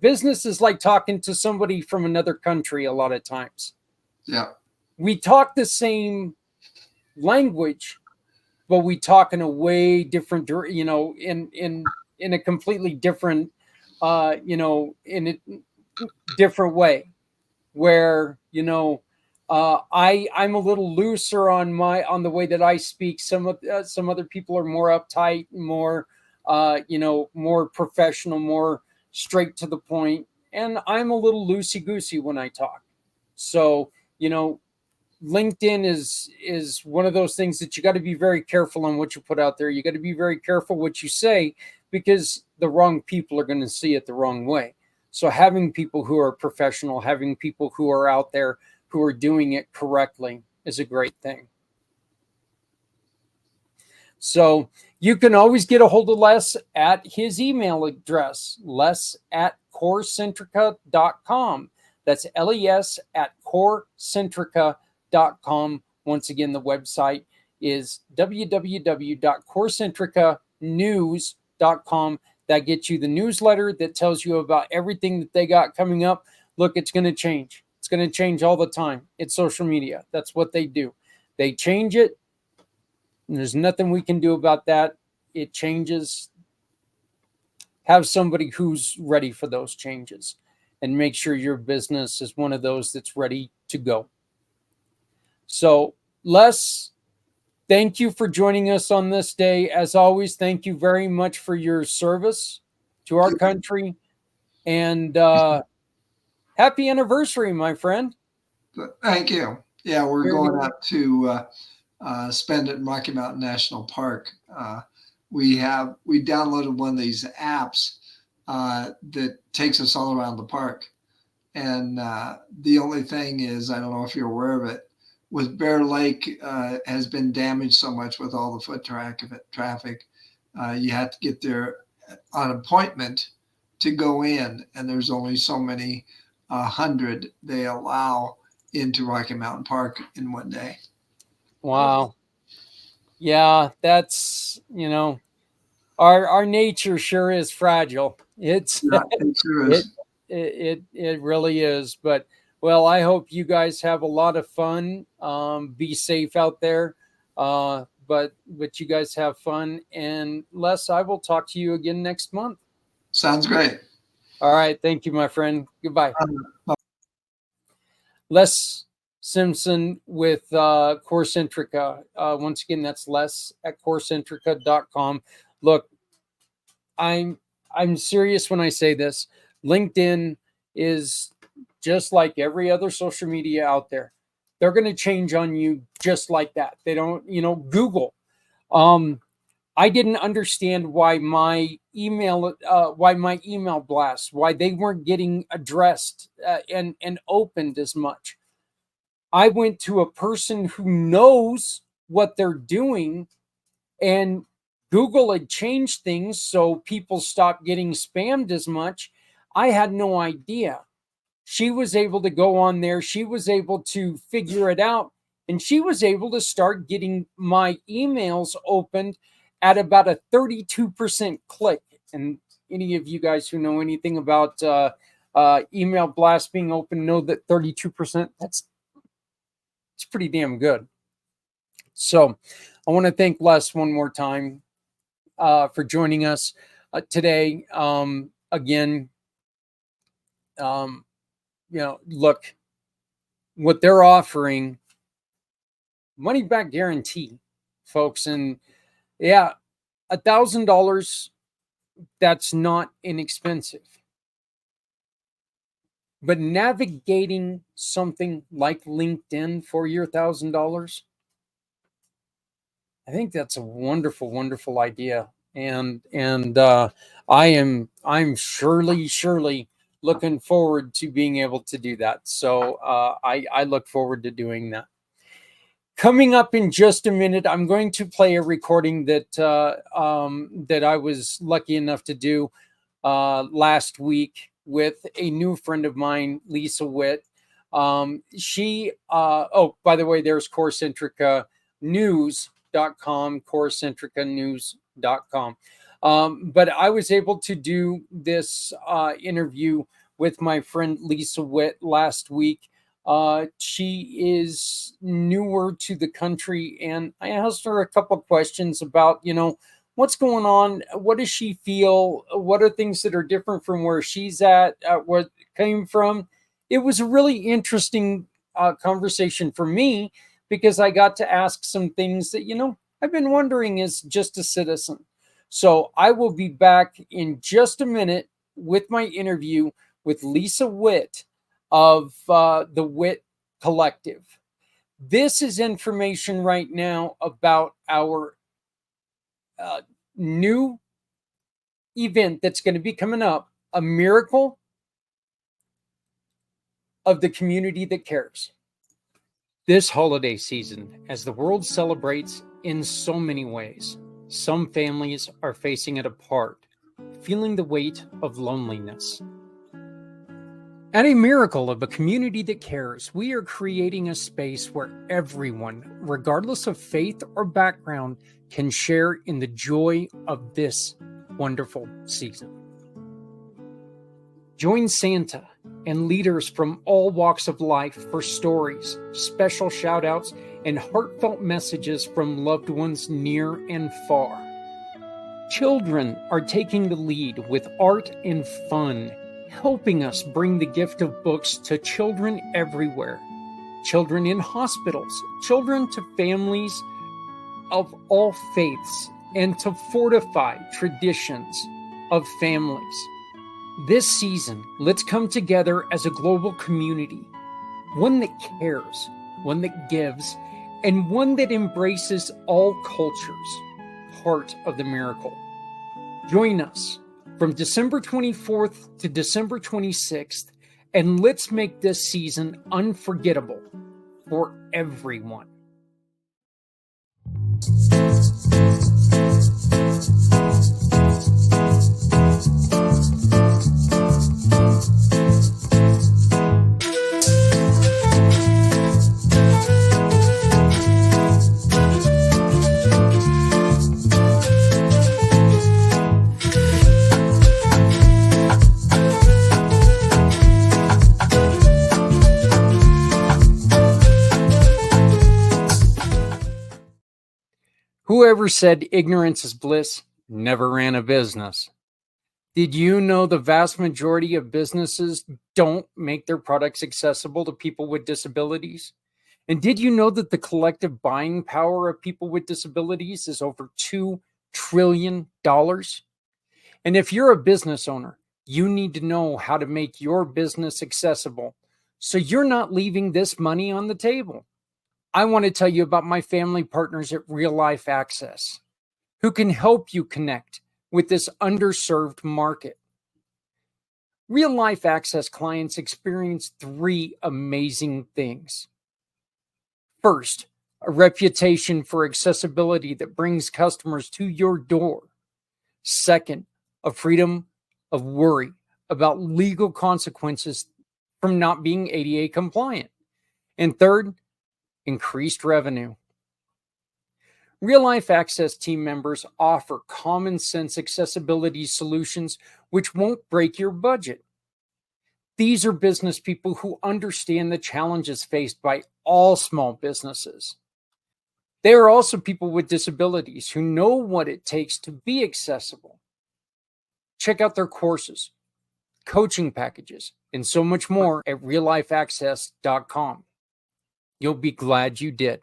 business is like talking to somebody from another country a lot of times. Yeah. We talk the same language, but we talk in a way different, in a completely different, in a different way, where, I'm a little looser on the way that I speak. Some other people are more uptight, more, more professional, more straight to the point. And I'm a little loosey goosey when I talk. So, LinkedIn is one of those things that you got to be very careful on what you put out there. You got to be very careful what you say, because the wrong people are going to see it the wrong way. So having people who are professional, having people who are out there who are doing it correctly is a great thing. So you can always get a hold of Les at his email address, les@corecentrica.com. That's LES at corecentrica.com. Once again, the website is www.corecentricanews.com. That gets you the newsletter that tells you about everything that they got coming up. Look, it's going to change. It's going to change all the time. It's social media. That's what they do. They change it. And there's nothing we can do about that. It changes. Have somebody who's ready for those changes, and make sure your business is one of those that's ready to go. So, Les, thank you for joining us on this day. As always, thank you very much for your service to our country. And happy anniversary, my friend. Thank you. Yeah, we're going up to spend it in Rocky Mountain National Park. We downloaded one of these apps that takes us all around the park. And the only thing is, I don't know if you're aware of it, with Bear Lake has been damaged so much with all the foot traffic. You have to get there on appointment to go in, and there's only so many 100 they allow into Rocky Mountain Park in one day. Wow. Yeah, that's, our nature sure is fragile. It sure is. It really is. But, well, I hope you guys have a lot of fun. Be safe out there. But you guys have fun. And Les, I will talk to you again next month. Sounds great. All right. Thank you, my friend. Goodbye. Les Simpson with CoreCentrica. Once again, that's Les at CoreCentrica.com. Look, I'm serious when I say this. LinkedIn is just like every other social media out there. They're going to change on you just like that. They don't, Google. I didn't understand why my email blasts, why they weren't getting addressed and opened as much. I went to a person who knows what they're doing, and Google had changed things so people stopped getting spammed as much. I had no idea. She was able to go on there. She was able to figure it out, and she was able to start getting my emails opened at about a 32% click. And any of you guys who know anything about email blasts being open know that 32%, it's pretty damn good. So I want to thank Les one more time for joining us today. Again, look, what they're offering, money back guarantee, folks. And yeah, $1,000, that's not inexpensive. But navigating something like LinkedIn for your $1,000, I think that's a wonderful, wonderful idea. And I'm surely looking forward to being able to do that. So I look forward to doing that. Coming up in just a minute, I'm going to play a recording that that I was lucky enough to do last week with a new friend of mine, Liesa Witt. Oh, by the way, there's Concentrica News.com, CoreCentricaNews.com. But I was able to do this interview with my friend Liesa Witt last week. She is newer to the country, and I asked her a couple questions about, what's going on? What does she feel? What are things that are different from where she's at, what came from? It was a really interesting conversation for me, because I got to ask some things that, I've been wondering as just a citizen. So I will be back in just a minute with my interview with Liesa Witt of the Witt Collective. This is information right now about our new event that's going to be coming up, a miracle of the community that cares. This holiday season, as the world celebrates in so many ways, some families are facing it apart, feeling the weight of loneliness. At a miracle of a community that cares, we are creating a space where everyone, regardless of faith or background, can share in the joy of this wonderful season. Join Santa and leaders from all walks of life for stories, special shout-outs, and heartfelt messages from loved ones near and far. Children are taking the lead with art and fun, helping us bring the gift of books to children everywhere. Children in hospitals, children to families of all faiths, and to fortify traditions of families. This season, let's come together as a global community, one that cares, one that gives, and one that embraces all cultures, part of the miracle. Join us from December 24th to December 26th, and let's make this season unforgettable for everyone. Whoever said ignorance is bliss never ran a business. Did you know the vast majority of businesses don't make their products accessible to people with disabilities? And did you know that the collective buying power of people with disabilities is over $2 trillion? And if you're a business owner, you need to know how to make your business accessible so you're not leaving this money on the table. I want to tell you about my family partners at Real Life Access, who can help you connect with this underserved market. Real Life Access clients experience 3 amazing things. First, a reputation for accessibility that brings customers to your door. Second, a freedom of worry about legal consequences from not being ADA compliant. And third, increased revenue. Real Life Access team members offer common sense accessibility solutions which won't break your budget. These are business people who understand the challenges faced by all small businesses. They are also people with disabilities who know what it takes to be accessible. Check out their courses, coaching packages, and so much more at reallifeaccess.com. You'll be glad you did.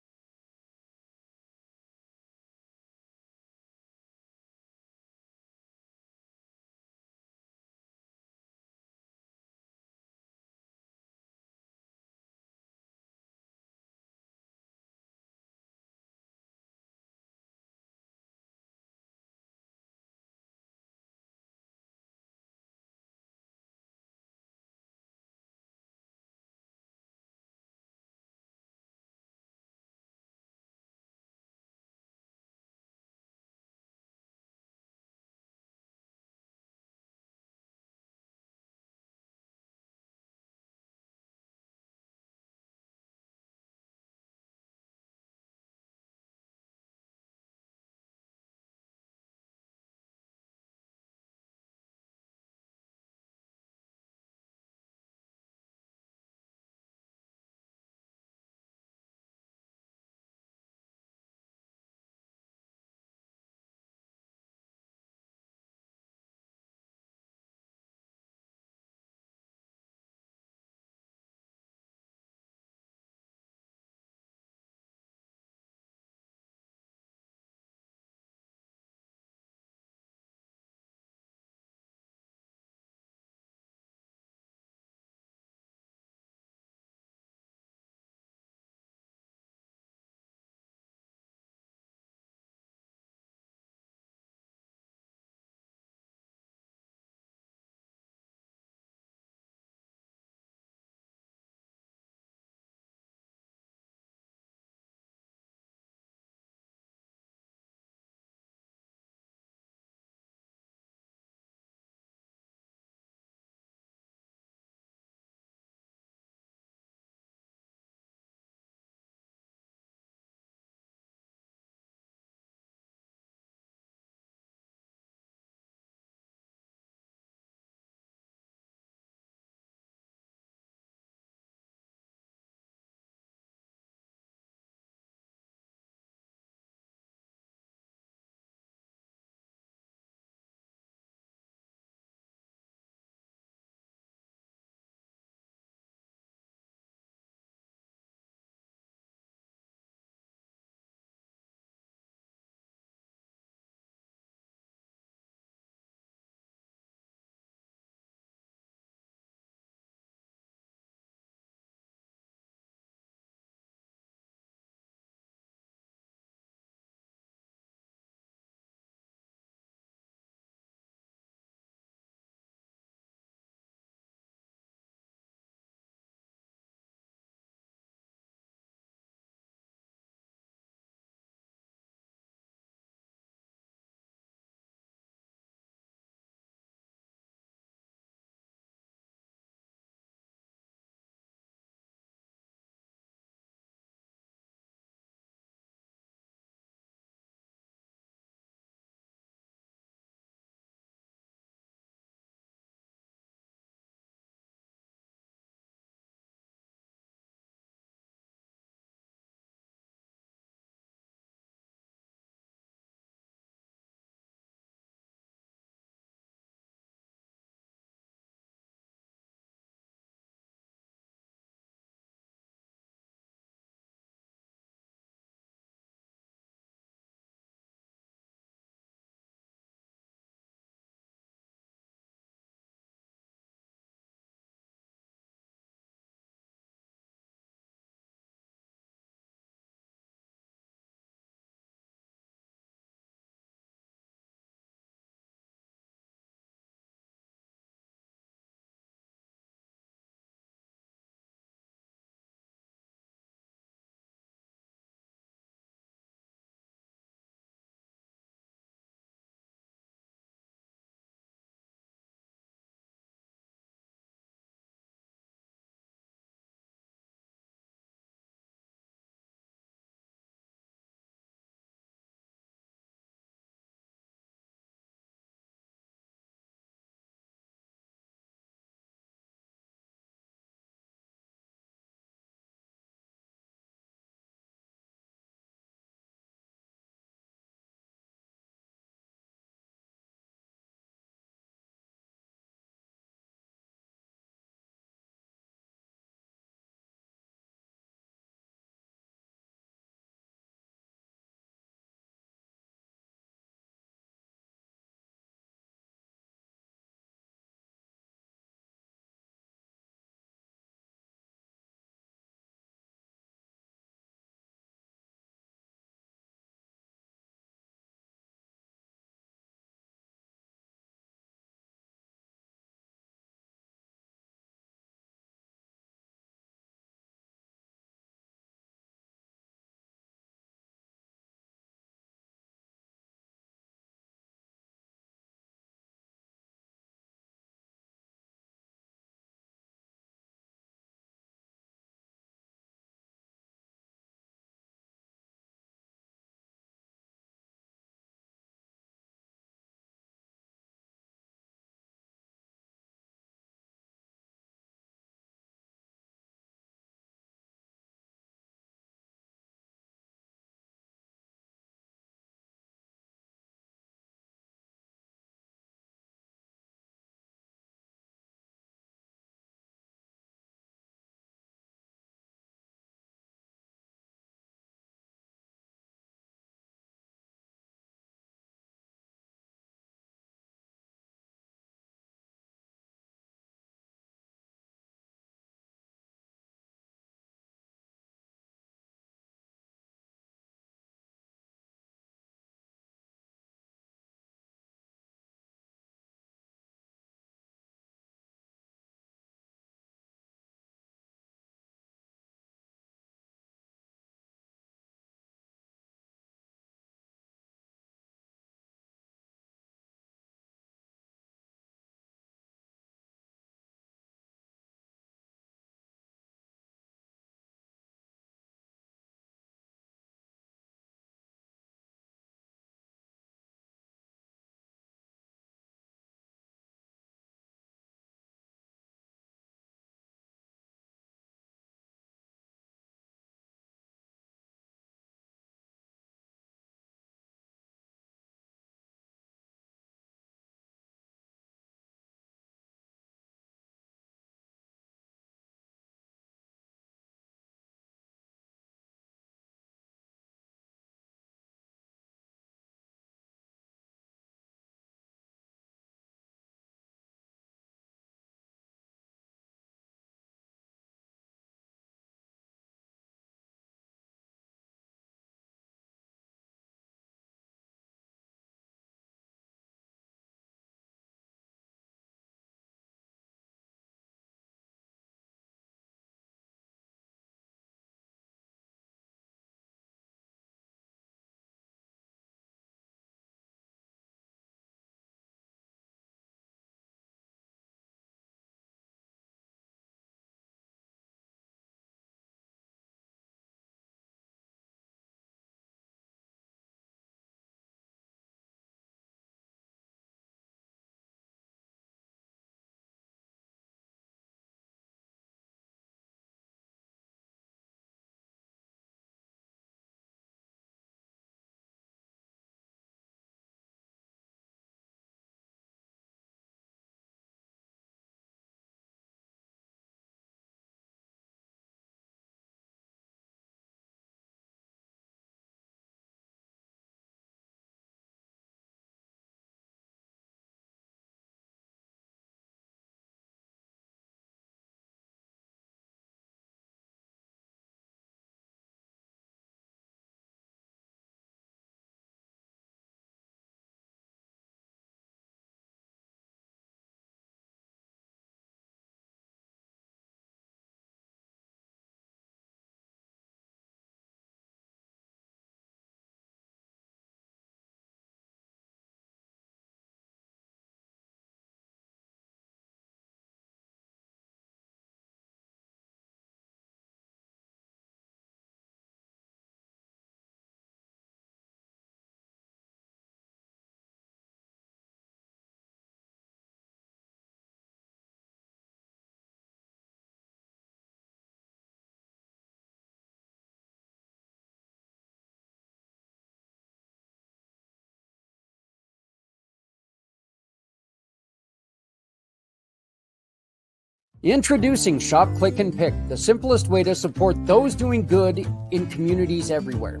Introducing Shop, Click, and Pick, the simplest way to support those doing good in communities everywhere.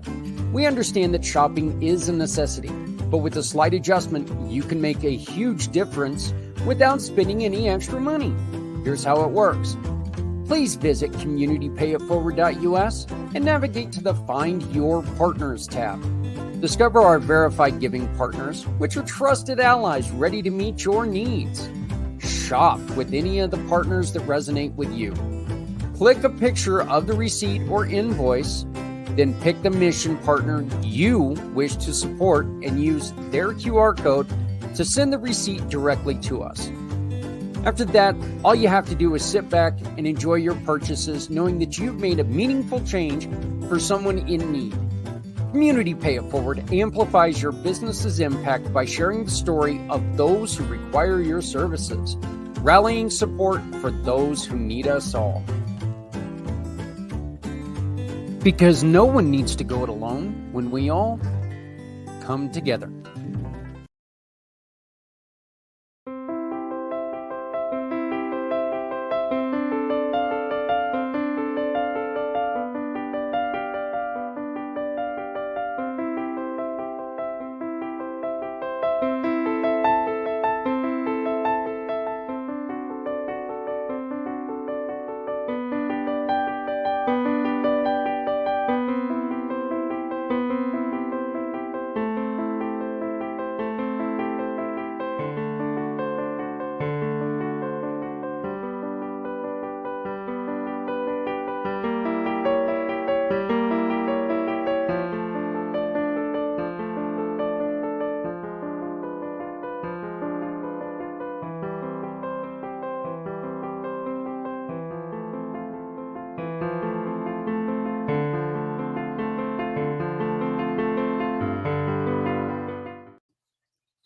We understand that shopping is a necessity, but with a slight adjustment, you can make a huge difference without spending any extra money. Here's how it works. Please visit communitypayitforward.us and navigate to the Find Your Partners tab. Discover our verified giving partners, which are trusted allies ready to meet your needs. Shop with any of the partners that resonate with you. Click a picture of the receipt or invoice, then pick the mission partner you wish to support and use their QR code to send the receipt directly to us. After that, all you have to do is sit back and enjoy your purchases, knowing that you've made a meaningful change for someone in need. Community Pay It Forward amplifies your business's impact by sharing the story of those who require your services, rallying support for those who need us all. Because no one needs to go it alone when we all come together.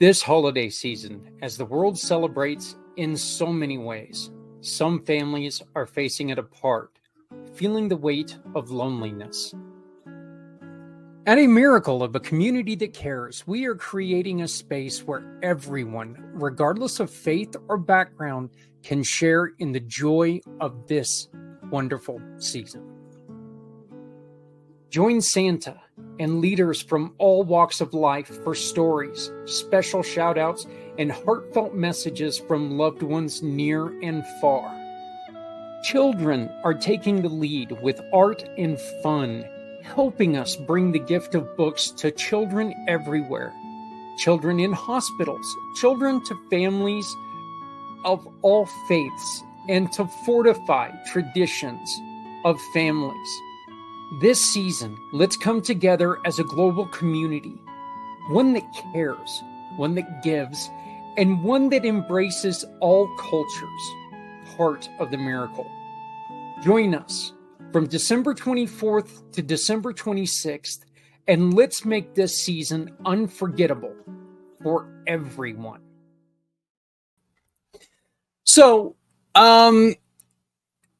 This holiday season, as the world celebrates in so many ways, some families are facing it apart, feeling the weight of loneliness. At a miracle of a community that cares, we are creating a space where everyone, regardless of faith or background, can share in the joy of this wonderful season. Join Santa and leaders from all walks of life for stories, special shout-outs, and heartfelt messages from loved ones near and far. Children are taking the lead with art and fun, helping us bring the gift of books to children everywhere. Children in hospitals, children to families of all faiths, and to fortify traditions of families. This season, let's come together as a global community, one that cares, one that gives, and one that embraces all cultures, part of the miracle. Join us from December 24th to December 26th, and let's make this season unforgettable for everyone. So,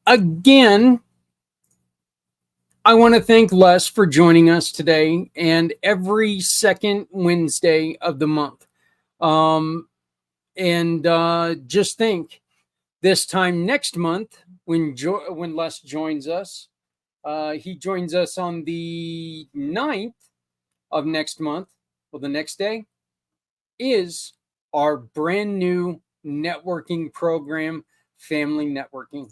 again, I want to thank Les for joining us today and every second Wednesday of the month. Just think, this time next month, when Les joins us, he joins us on the 9th of next month. Well, the next day is our brand new networking program, Family Networking.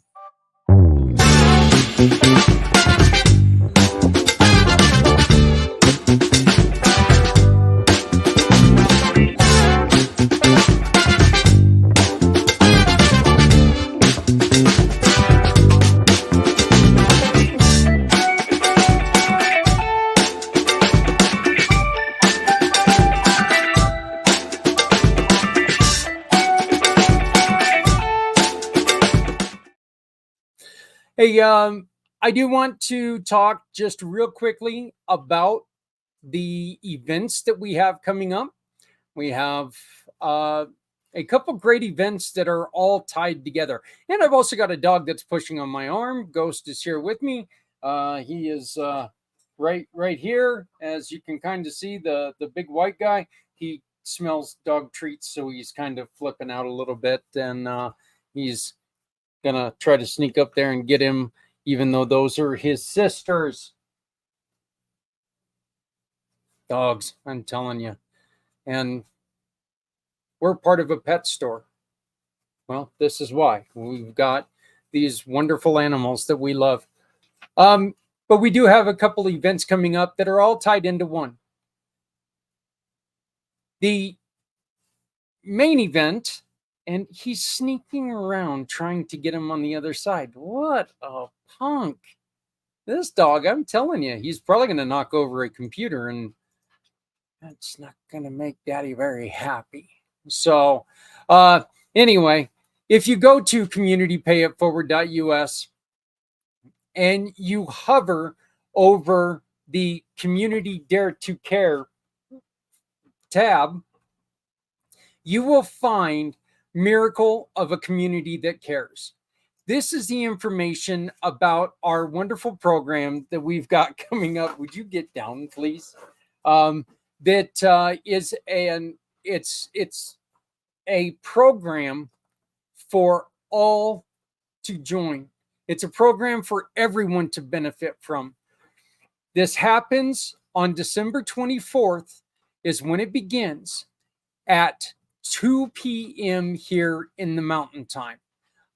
Hey, I do want to talk just real quickly about the events that we have coming up. We have a couple great events that are all tied together. And I've also got a dog that's pushing on my arm. Ghost is here with me. He is right here. As you can kind of see, the big white guy, he smells dog treats, so he's kind of flipping out a little bit. And he's Gonna try to sneak up there and get him, even though those are his sisters. Dogs, I'm telling you. And we're part of a pet store. Well, this is why. We've got these wonderful animals that we love. But we do have a couple events coming up that are all tied into one. The main event, and he's sneaking around trying to get him on the other side. What a punk. This dog, I'm telling you, he's probably going to knock over a computer, and that's not going to make Daddy very happy. So anyway, if you go to communitypayitforward.us and you hover over the Community Dare to Care tab, you will find Miracle of a Community That Cares. This is the information about our wonderful program that we've got coming up. Would you get down, please? It's a program for all to join. It's a program for everyone to benefit from. This happens on December 24th is when it begins at 2 p.m. here in the Mountain Time.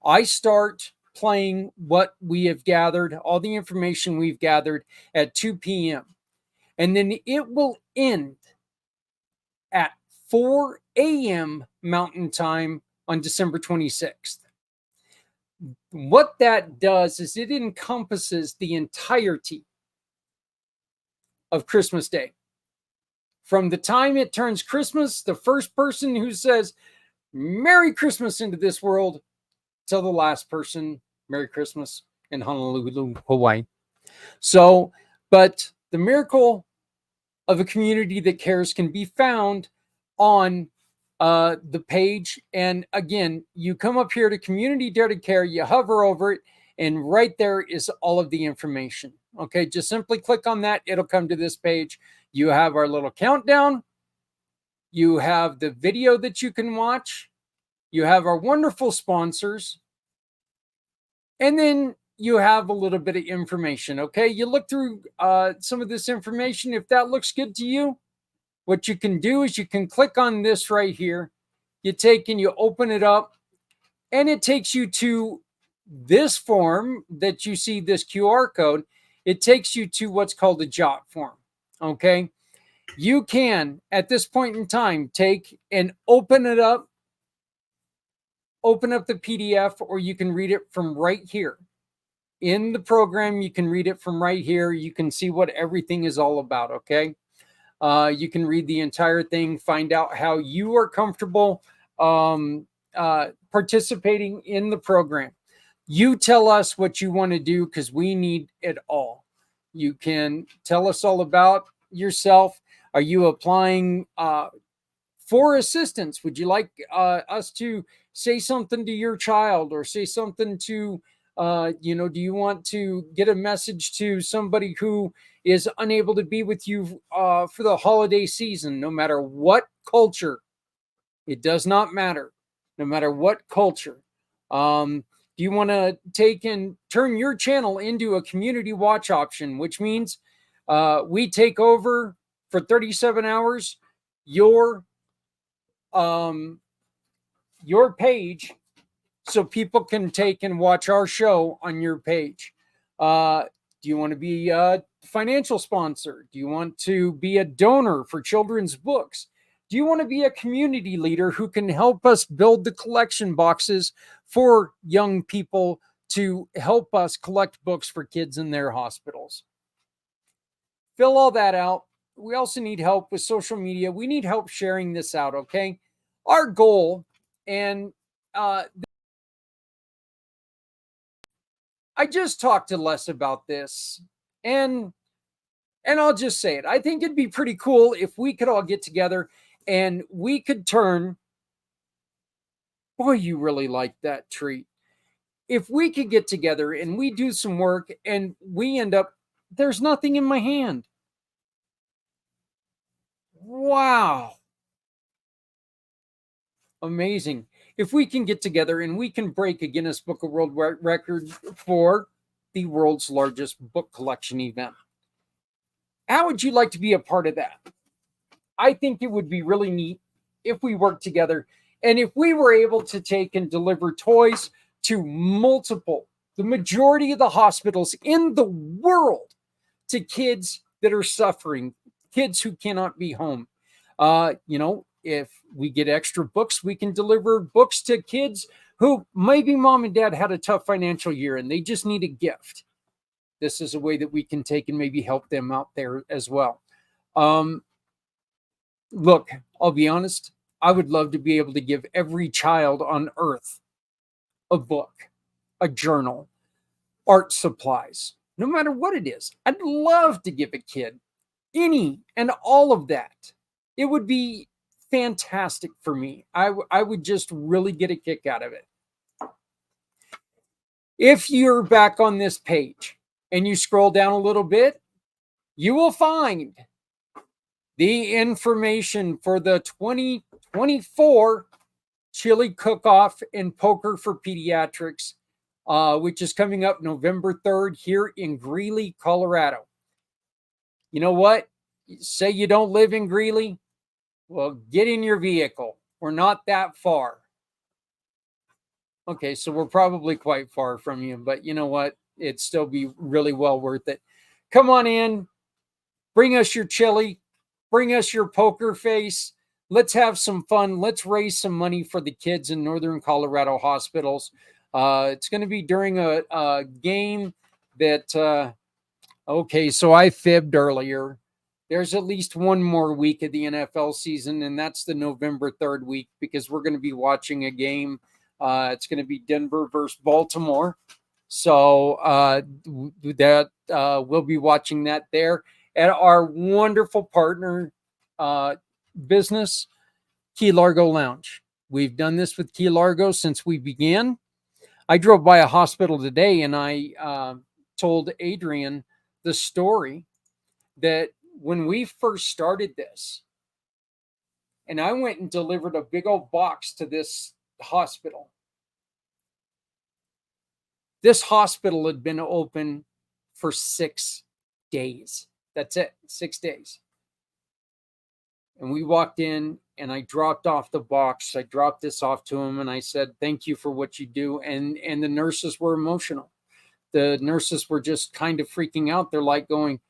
I start playing what we have gathered, all the information we've gathered at 2 p.m. And then it will end at 4 a.m. Mountain Time on December 26th. What that does is it encompasses the entirety of Christmas Day. From the time it turns Christmas, the first person who says Merry Christmas into this world, till the last person, Merry Christmas in Honolulu, Hawaii. So, but the Miracle of a Community That Cares can be found on the page. And again, you come up here to Community Dare to Care, you hover over it, and right there is all of the information. Okay, just simply click on that. It'll come to this page. You have our little countdown. You have the video that you can watch. You have our wonderful sponsors. And then you have a little bit of information, okay? You look through some of this information. If that looks good to you, what you can do is you can click on this right here. You take and you open it up, and it takes you to this form that you see, this QR code. It takes you to what's called a JOT form, okay? You can, at this point in time, take and open it up, open up the PDF, or you can read it from right here. In the program, you can read it from right here. You can see what everything is all about, okay? You can read the entire thing, find out how you are comfortable participating in the program. You tell us what you want to do because we need it all. You can tell us all about yourself. Are you applying for assistance? Would you like us to say something to your child, or say something to, do you want to get a message to somebody who is unable to be with you for the holiday season? No matter what culture, it does not matter. No matter what culture. Do you want to take and turn your channel into a community watch option, which means we take over for 37 hours your page, so people can take and watch our show on your page. Do you want to be a financial sponsor? Do you want to be a donor for children's books? Do you want to be a community leader who can help us build the collection boxes for young people to help us collect books for kids in their hospitals? Fill all that out. We also need help with social media. We need help sharing this out, okay? Our goal, and I just talked to Les about this, and I'll just say it. I think it'd be pretty cool if we could all get together and we could turn, boy, you really like that treat. If we could get together and we do some work and we end up, there's nothing in my hand. Wow. Amazing. if we can get together and we can break a Guinness Book of World Record for the world's largest book collection event. How would you like to be a part of that? I think it would be really neat if we worked together and if we were able to take and deliver toys to the majority of the hospitals in the world, to kids that are suffering, kids who cannot be home. If we get extra books, we can deliver books to kids who maybe mom and dad had a tough financial year and they just need a gift. This is a way that we can take and maybe help them out there as well. Look, I'll be honest. I would love to be able to give every child on earth a book, a journal, art supplies, no matter what it is. I'd love to give a kid any and all of that. It would be fantastic for me. I would just really get a kick out of it. If you're back on this page and you scroll down a little bit, you will find the information for the 2024 Chili Cook-Off and Poker for Pediatrics, which is coming up November 3rd here in Greeley, Colorado. You know what? Say you don't live in Greeley? Well, get in your vehicle. We're not that far. Okay, so we're probably quite far from you, but you know what? It'd still be really well worth it. Come on in. Bring us your chili. Bring us your poker face. Let's have some fun. Let's raise some money for the kids in Northern Colorado hospitals. It's going to be during a game that, okay, so I fibbed earlier. There's at least one more week of the NFL season, and that's the November 3rd week because we're going to be watching a game. It's going to be Denver versus Baltimore. So we'll be watching that there at our wonderful partner business, Key Largo Lounge. We've done this with Key Largo since we began. I drove by a hospital today and I told Adrian the story that when we first started this, and I went and delivered a big old box to this hospital. This hospital had been open for 6 days. That's it, 6 days. And we walked in and I dropped off the box. I dropped this off to him and I said, thank you for what you do. And the nurses were emotional. The nurses were just kind of freaking out. They're like going,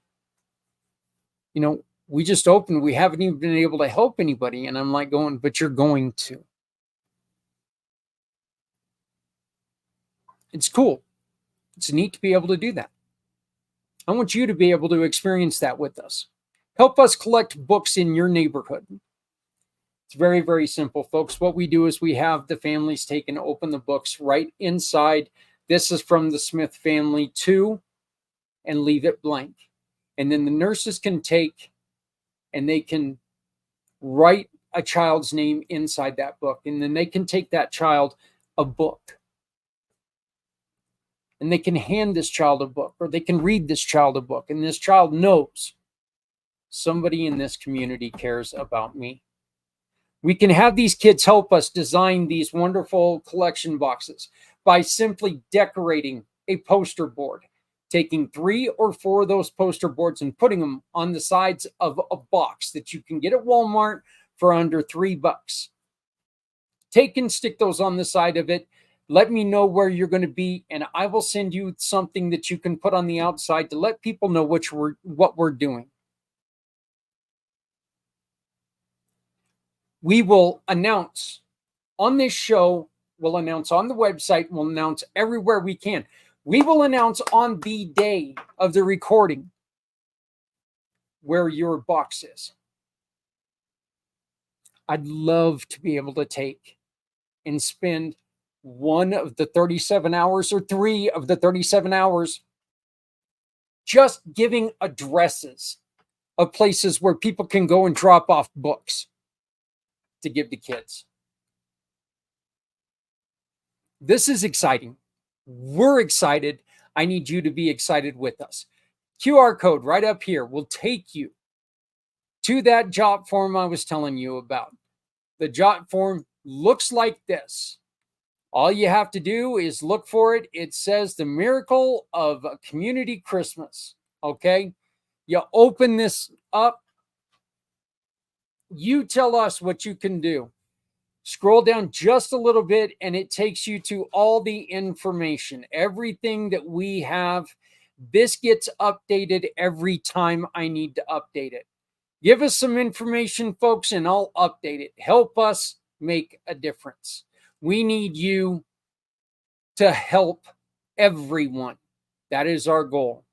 we just opened. We haven't even been able to help anybody. And I'm like going, but you're going to. It's cool. It's neat to be able to do that. I want you to be able to experience that with us. Help us collect books in your neighborhood. It's very, very simple, folks. What we do is we have the families take and open the books right inside. This is from the Smith family too, and leave it blank. And then the nurses can take and they can write a child's name inside that book. And then they can take that child a book. And they can hand this child a book, or they can read this child a book. And this child knows somebody in this community cares about me. We can have these kids help us design these wonderful collection boxes by simply decorating a poster board, taking 3 or 4 of those poster boards and putting them on the sides of a box that you can get at Walmart for under $3. Take and stick those on the side of it. Let me know where you're going to be, and I will send you something that you can put on the outside to let people know what we're doing. We will announce on this show, we'll announce on the website, we'll announce everywhere we can. We will announce on the day of the recording where your box is. I'd love to be able to take and spend 1 of the 37 hours or 3 of the 37 hours just giving addresses of places where people can go and drop off books to give to kids. This is exciting. We're excited. I need you to be excited with us. QR code right up here will take you to that job form I was telling you about. The job form, looks like this. All you have to do is look for it. It says the miracle of a community Christmas. Okay. You open this up. You tell us what you can do. Scroll down just a little bit and it takes you to all the information, everything that we have. This gets updated every time I need to update it. Give us some information, folks, and I'll update it. Help us make a difference. We need you to help everyone. That is our goal.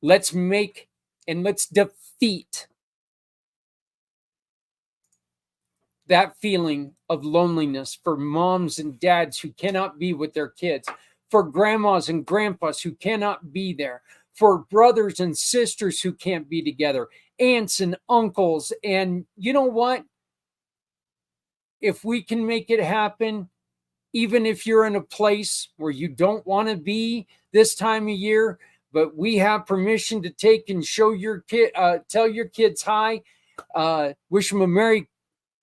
Let's make and let's defeat that feeling of loneliness for moms and dads who cannot be with their kids, for grandmas and grandpas who cannot be there, for brothers and sisters who can't be together, aunts and uncles. And you know what? If we can make it happen, even if you're in a place where you don't want to be this time of year, but we have permission to take and show your kid, tell your kids hi, wish them a Merry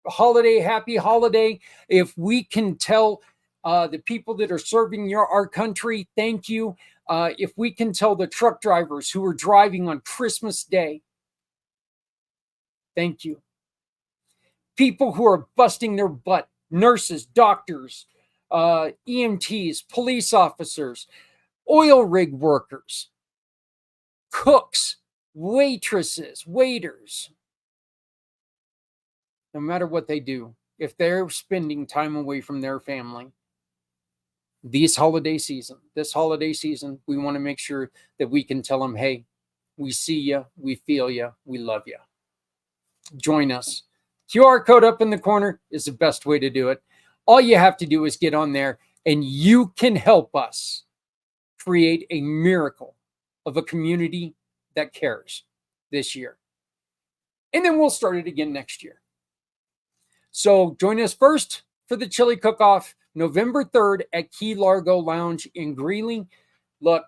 holiday, happy holiday. If we can tell the people that are serving our country, thank you. If we can tell the truck drivers who are driving on Christmas Day, thank you. People who are busting their butt, nurses, doctors, EMTs, police officers, oil rig workers, cooks, waitresses, waiters. No matter what they do, if they're spending time away from their family, this holiday season, we want to make sure that we can tell them, hey, we see you, we feel you, we love you. Join us. QR code up in the corner is the best way to do it. All you have to do is get on there and you can help us create a miracle of a community that cares this year. And then we'll start it again next year. So join us first for the chili cook-off, November 3rd at Key Largo Lounge in Greeley. Look,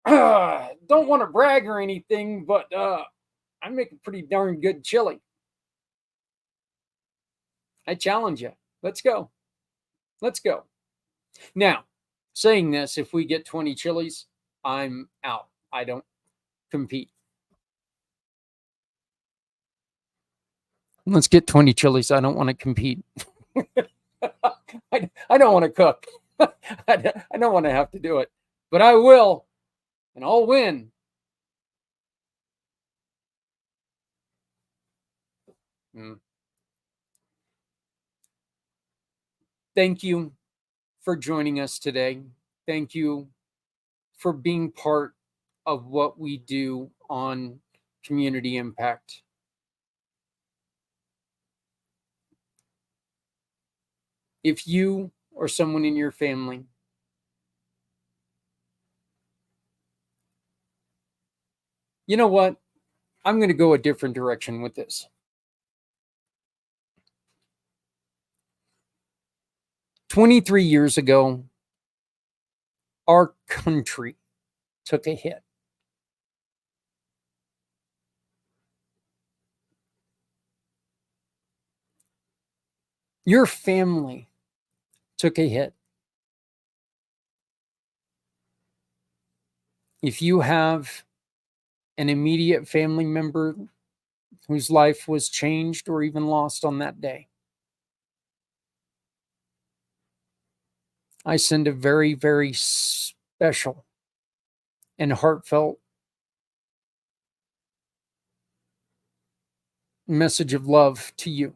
don't want to brag or anything, but I make a pretty darn good chili. I challenge you. Let's go. Let's go. Now, saying this, if we get 20 chilies, I'm out. I don't compete. Let's get 20 chilies. I don't want to compete. I don't want to cook. I don't want to have to do it, but I will, and I'll win. Thank you for joining us today. Thank you for being part of what we do on Community IMpACT. If you or someone in your family you know what? I'm going to go a different direction with this. 23 years ago, our country took a hit. Your family took a hit. If you have an immediate family member whose life was changed or even lost on that day, I send a very, very special and heartfelt message of love to you.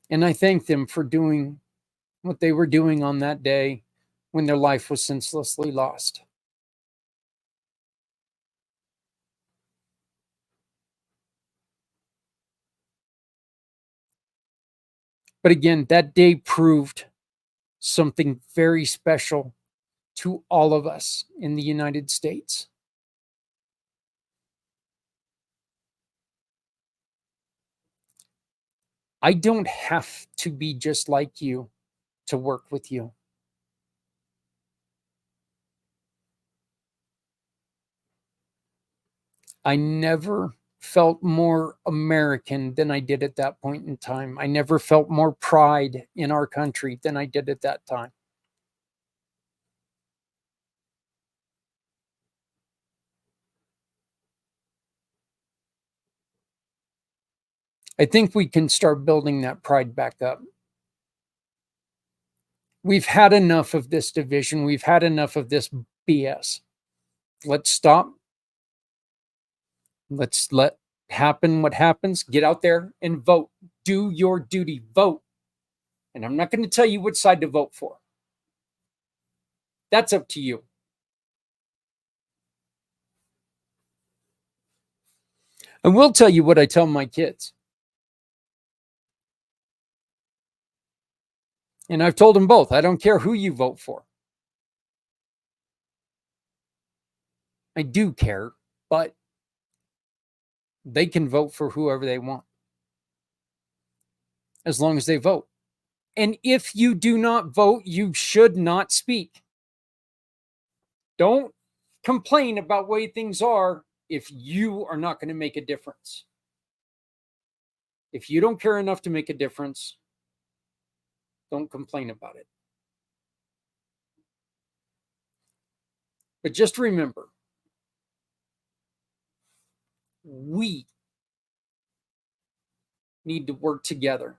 And I thank them for doing what they were doing on that day when their life was senselessly lost. But again, that day proved something very special to all of us in the United States. I don't have to be just like you to work with you. I never felt more American than I did at that point in time. I never felt more pride in our country than I did at that time. I think we can start building that pride back up. We've had enough of this division. We've had enough of this BS. Let's stop. Let's let happen what happens. Get out there and vote. Do your duty. Vote. And I'm not going to tell you which side to vote for. That's up to you. I will tell you what I tell my kids. And I've told them both, I don't care who you vote for. I do care, but they can vote for whoever they want, as long as they vote. And if you do not vote, you should not speak. Don't complain about the way things are if you are not going to make a difference. If you don't care enough to make a difference, don't complain about it. But just remember, we need to work together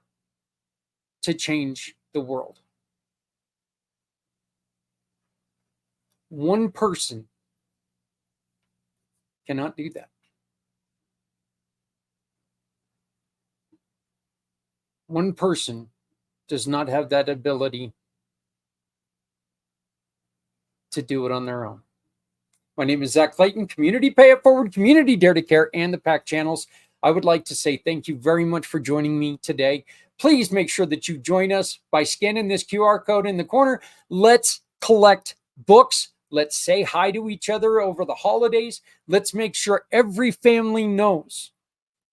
to change the world. One person cannot do that. One person does not have that ability to do it on their own. My name is Zach Clayton, Community Pay It Forward, Community Dare to Care, and the IMpACT channels. I would like to say thank you very much for joining me today. Please make sure that you join us by scanning this QR code in the corner. Let's collect books. Let's say hi to each other over the holidays. Let's make sure every family knows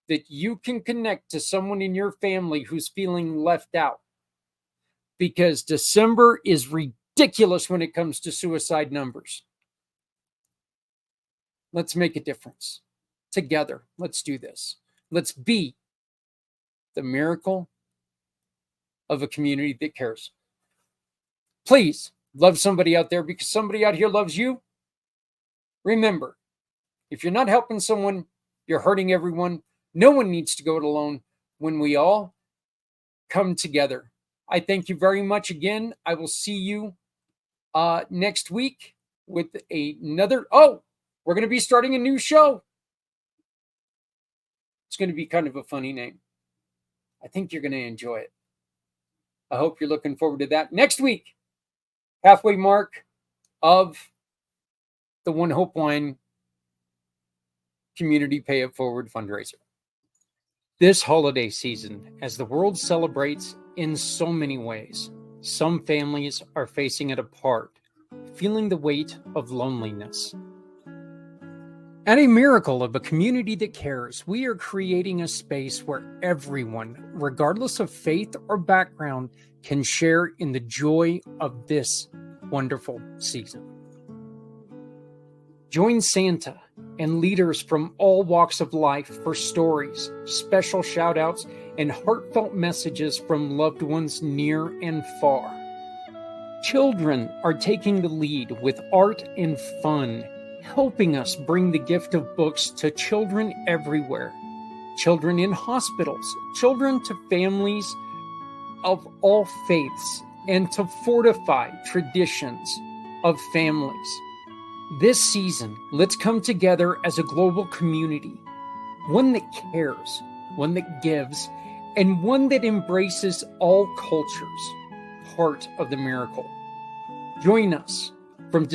that you can connect to someone in your family who's feeling left out. Because December is ridiculous when it comes to suicide numbers. Let's make a difference. Together, let's do this. Let's be the miracle of a community that cares. Please love somebody out there, because somebody out here loves you. Remember, if you're not helping someone, you're hurting everyone. No one needs to go it alone when we all come together. I thank you very much again. I will see you next week with another. Oh, we're going to be starting a new show. It's going to be kind of a funny name. I think you're going to enjoy it. I hope you're looking forward to that. Next week, halfway mark of the One Hope Line Community Pay It Forward fundraiser. This holiday season, as the world celebrates in so many ways, some families are facing it apart, feeling the weight of loneliness. At a miracle of a community that cares, we are creating a space where everyone, regardless of faith or background, can share in the joy of this wonderful season. Join Santa and leaders from all walks of life for stories, special shout-outs, and heartfelt messages from loved ones near and far. Children are taking the lead with art and fun, helping us bring the gift of books to children everywhere. Children in hospitals, children to families of all faiths, and to fortify traditions of families. This season, let's come together as a global community, one that cares, one that gives, and one that embraces all cultures, part of the miracle. Join us from